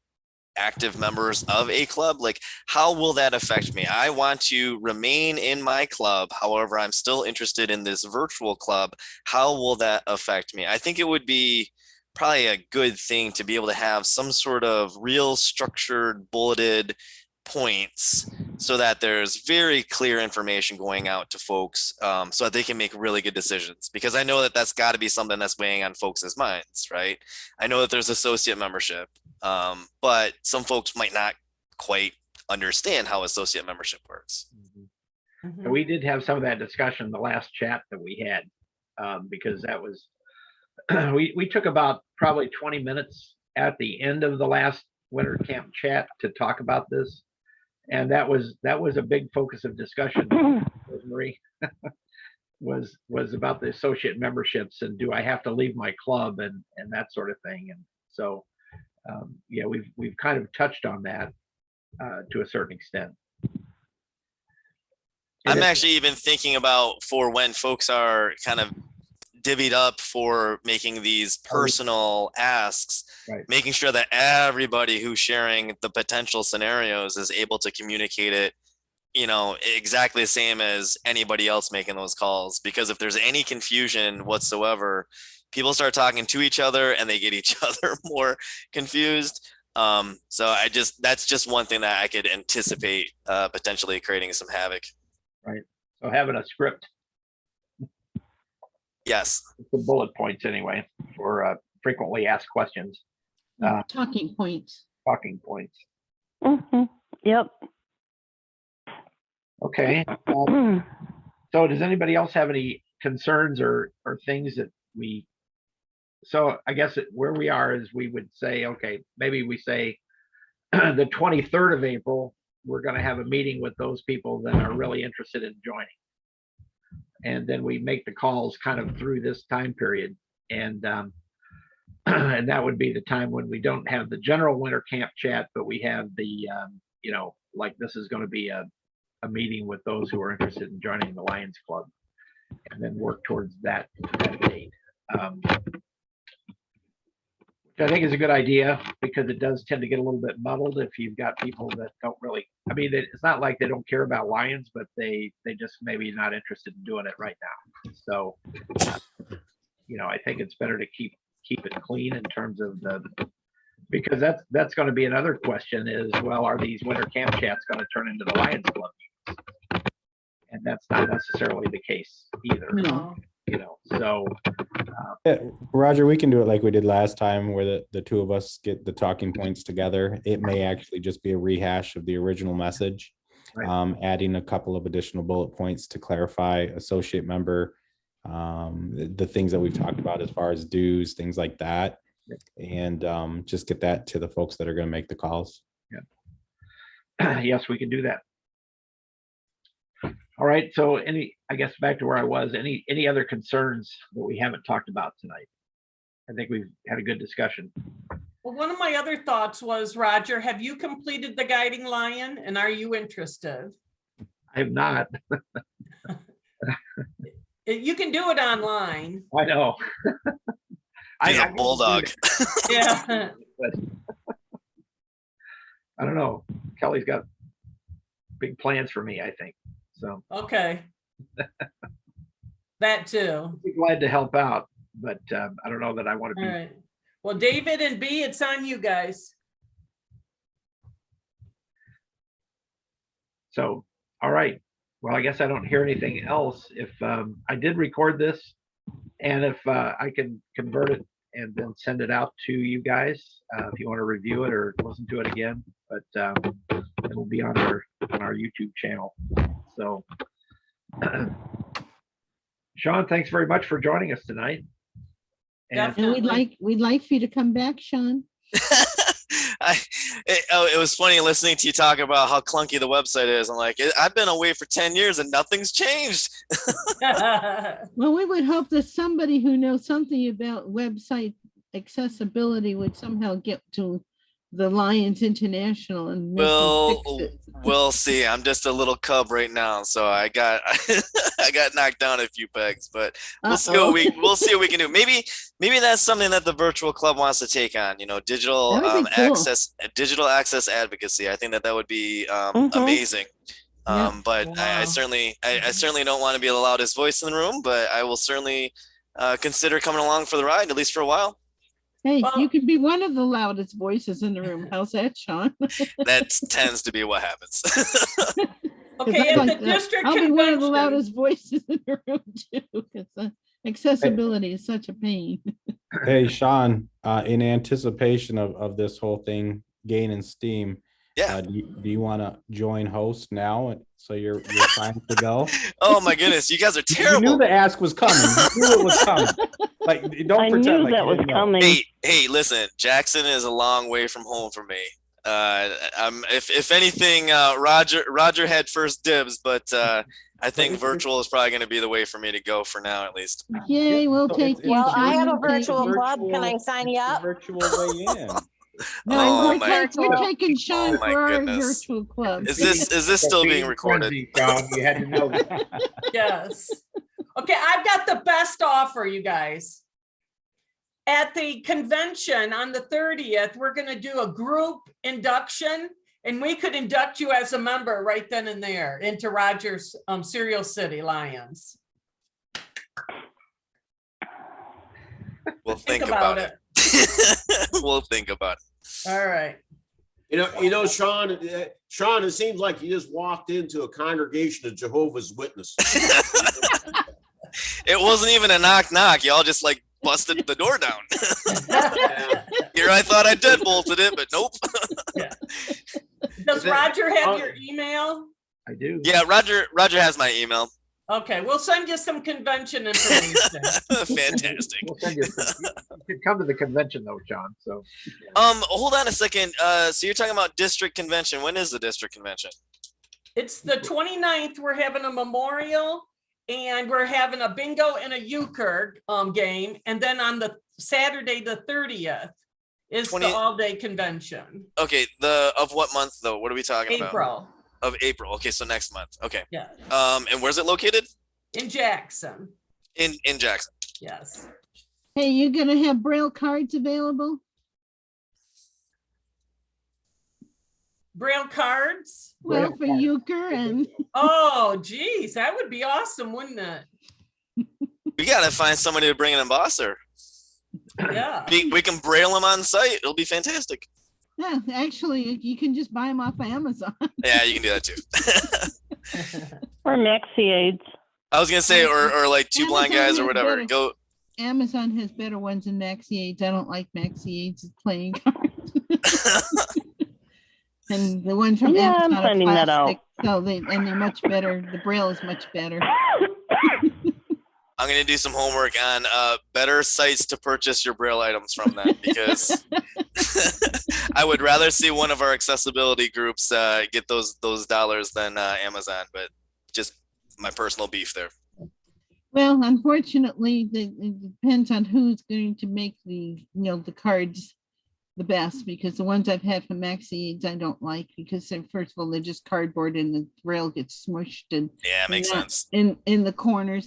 Speaker 6: active members of a club. Like, how will that affect me? I want to remain in my club. However, I'm still interested in this virtual club. How will that affect me? I think it would be probably a good thing to be able to have some sort of real structured, bulleted points so that there's very clear information going out to folks, so that they can make really good decisions. Because I know that that's got to be something that's weighing on folks' minds, right? I know that there's associate membership, but some folks might not quite understand how associate membership works.
Speaker 4: And we did have some of that discussion in the last chat that we had, because that was, we took about probably 20 minutes at the end of the last winter camp chat to talk about this. And that was a big focus of discussion, Rosemary, was about the associate memberships and do I have to leave my club and that sort of thing. And so, yeah, we've kind of touched on that to a certain extent.
Speaker 6: I'm actually even thinking about for when folks are kind of divvied up for making these personal asks,
Speaker 4: Right.
Speaker 6: making sure that everybody who's sharing the potential scenarios is able to communicate it, you know, exactly the same as anybody else making those calls. Because if there's any confusion whatsoever, people start talking to each other and they get each other more confused. So that's just one thing that I could anticipate potentially creating some havoc.
Speaker 4: Right. So having a script,
Speaker 6: Yes.
Speaker 4: the bullet points anyway, for frequently asked questions,
Speaker 3: Talking points.
Speaker 4: talking points.
Speaker 8: Yep.
Speaker 4: Okay. So does anybody else have any concerns or things that so I guess where we are is we would say, okay, maybe we say the 23rd of April, we're going to have a meeting with those people that are really interested in joining. And then we make the calls kind of through this time period. And and that would be the time when we don't have the general winter camp chat, but we have the, like this is going to be a meeting with those who are interested in joining the Lions Club, and then work towards that date. Which I think is a good idea, because it does tend to get a little bit muddled if you've got people that don't really, I mean, it's not like they don't care about Lions, but they just maybe not interested in doing it right now. So, I think it's better to keep it clean in terms of because that's going to be another question is, well, are these winter camp chats going to turn into the Lions Club meetings? And that's not necessarily the case either.
Speaker 3: No.
Speaker 4: So
Speaker 5: Yeah, Roger, we can do it like we did last time, where the two of us get the talking points together. It may actually just be a rehash of the original message,
Speaker 4: Right.
Speaker 5: adding a couple of additional bullet points to clarify associate member, the things that we've talked about as far as dues, things like that, and just get that to the folks that are going to make the calls.
Speaker 4: yes, we can do that. All right. So I guess back to where I was, any other concerns that we haven't talked about tonight? I think we've had a good discussion.
Speaker 1: Well, one of my other thoughts was, Roger, have you completed the guiding lion and are you interested?
Speaker 4: I have not.
Speaker 1: You can do it online.
Speaker 4: I know.
Speaker 6: He's
Speaker 4: I
Speaker 6: a bulldog.
Speaker 1: Yeah.
Speaker 4: But I don't know. Kelly's got big plans for me, I think. So
Speaker 1: Okay. That too.
Speaker 4: I'd be glad to help out, but I don't know that I want to
Speaker 1: All
Speaker 4: be.
Speaker 1: right. Well, David and B, it's on you guys.
Speaker 4: So, all right. Well, I guess I don't hear anything else. If I did record this, and if I can convert it and then send it out to you guys, if you want to review it or listen to it again, but it'll be on our YouTube channel. So, Sean, thanks very much for joining us tonight. And
Speaker 3: And we'd like for you to come back, Sean.
Speaker 6: It was funny listening to you talk about how clunky the website is. I'm like, I've been away for 10 years and nothing's changed.
Speaker 3: Well, we would hope that somebody who knows something about website accessibility would somehow get to the Lions International and make them fix it.
Speaker 6: We'll see. I'm just a little cub right now, so I got I got knocked down a few pegs, but we'll see what we'll see what we can do. Maybe that's something that the virtual club wants to take on. Digital
Speaker 3: That would be cool.
Speaker 6: digital access advocacy. I think that would be amazing.
Speaker 3: Yeah.
Speaker 6: But I
Speaker 1: Wow.
Speaker 6: certainly don't want to be the loudest voice in the room, but I will certainly consider coming along for the ride, at least for a while.
Speaker 3: Hey,
Speaker 1: Well-
Speaker 3: you could be one of the loudest voices in the room. How's that, Sean?
Speaker 6: That tends to be what happens.
Speaker 3: 'Cause
Speaker 1: Okay,
Speaker 3: I'd
Speaker 1: at
Speaker 3: like
Speaker 1: the
Speaker 3: to-
Speaker 1: district
Speaker 3: I'll be one of the
Speaker 1: convention.
Speaker 3: loudest voices in the room too, because accessibility is such a pain.
Speaker 5: Hey, Sean, in anticipation of this whole thing gaining steam,
Speaker 6: Yeah.
Speaker 5: do you want to join host now? So you're fine to go?
Speaker 6: Oh my goodness, you guys are
Speaker 5: You knew
Speaker 6: terrible.
Speaker 5: the ask was coming. You knew it was coming. Like, don't
Speaker 8: I
Speaker 5: pretend
Speaker 8: knew
Speaker 5: like
Speaker 8: that
Speaker 5: you
Speaker 8: was
Speaker 5: didn't know.
Speaker 8: coming.
Speaker 6: Hey, listen, Jackson is a long way from home for me. If anything, Roger had first dibs, but I think virtual is probably going to be the way for me to go for now, at least.
Speaker 3: Yay, we'll
Speaker 5: So
Speaker 3: take
Speaker 5: it's-
Speaker 3: you.
Speaker 9: Well, I have a
Speaker 3: Sean, we'll take
Speaker 9: virtual
Speaker 3: you.
Speaker 9: club. Can I sign you up?
Speaker 5: Virtual way in.
Speaker 3: No,
Speaker 6: Oh
Speaker 3: we're
Speaker 6: my
Speaker 3: we're taking Sean
Speaker 6: Oh my
Speaker 3: for our
Speaker 6: goodness.
Speaker 3: virtual club.
Speaker 6: Is this still being recorded?
Speaker 4: Sean, you had to know that.
Speaker 1: Yes. Okay, I've got the best offer, you guys. At the convention on the 30th, we're gonna do a group induction, and we could induct you as a member right then and there into Rogers Serial City Lions.
Speaker 6: We'll think about it. We'll think about it.
Speaker 1: All right.
Speaker 7: Sean, it seems like you just walked into a congregation of Jehovah's Witnesses.
Speaker 6: It wasn't even a knock knock. Y'all just like busted the door down. Here I thought I deadbolted it, but nope.
Speaker 1: Does Roger have your email?
Speaker 4: I do.
Speaker 6: Yeah, Roger has my email.
Speaker 1: Okay, we'll send you some convention information.
Speaker 6: Fantastic.
Speaker 4: We'll send you. You can come to the convention though, John. So
Speaker 6: Hold on a second. So you're talking about district convention. When is the district convention?
Speaker 1: It's the 29th. We're having a memorial and we're having a bingo and a euchre game. And then on the Saturday, the 30th is
Speaker 6: 20
Speaker 1: the all-day convention.
Speaker 6: Okay, of what month though? What are we talking about?
Speaker 1: April,
Speaker 6: Of April. Okay, so next month. Okay.
Speaker 1: yeah,
Speaker 6: And where's it located?
Speaker 1: in Jackson,
Speaker 6: In Jackson.
Speaker 1: yes.
Speaker 3: Hey, you gonna have Braille cards available?
Speaker 1: Braille cards?
Speaker 3: Well, for euchre and,
Speaker 1: Oh, geez, that would be awesome, wouldn't it?
Speaker 6: We gotta find somebody to bring an embosser.
Speaker 1: Yeah.
Speaker 6: We can braille them on site. It'll be fantastic.
Speaker 3: yeah, actually, you can just buy them off Amazon.
Speaker 6: Yeah, you can do that too.
Speaker 8: Or Maxi Aids.
Speaker 6: I was gonna say, or like two blind
Speaker 3: Amazon
Speaker 6: guys or
Speaker 3: has
Speaker 6: whatever.
Speaker 3: better-
Speaker 6: Go.
Speaker 3: Amazon has better ones than Maxi Aids. I don't like Maxi Aids playing cards. And the ones from
Speaker 8: Yeah, I'm
Speaker 3: Amazon are
Speaker 8: finding that out.
Speaker 3: plastic, so and they're much better. The Braille is much better.
Speaker 6: I'm gonna do some homework on better sites to purchase your braille items from then, because I would rather see one of our accessibility groups get those dollars than Amazon. But just my personal beef there.
Speaker 3: Well, unfortunately, it depends on who's going to make the cards the best, because the ones I've had from Maxi Aids I don't like, because first of all, they're just cardboard and the Braille gets smushed and
Speaker 6: Yeah, makes
Speaker 3: not
Speaker 6: sense.
Speaker 3: in the corners.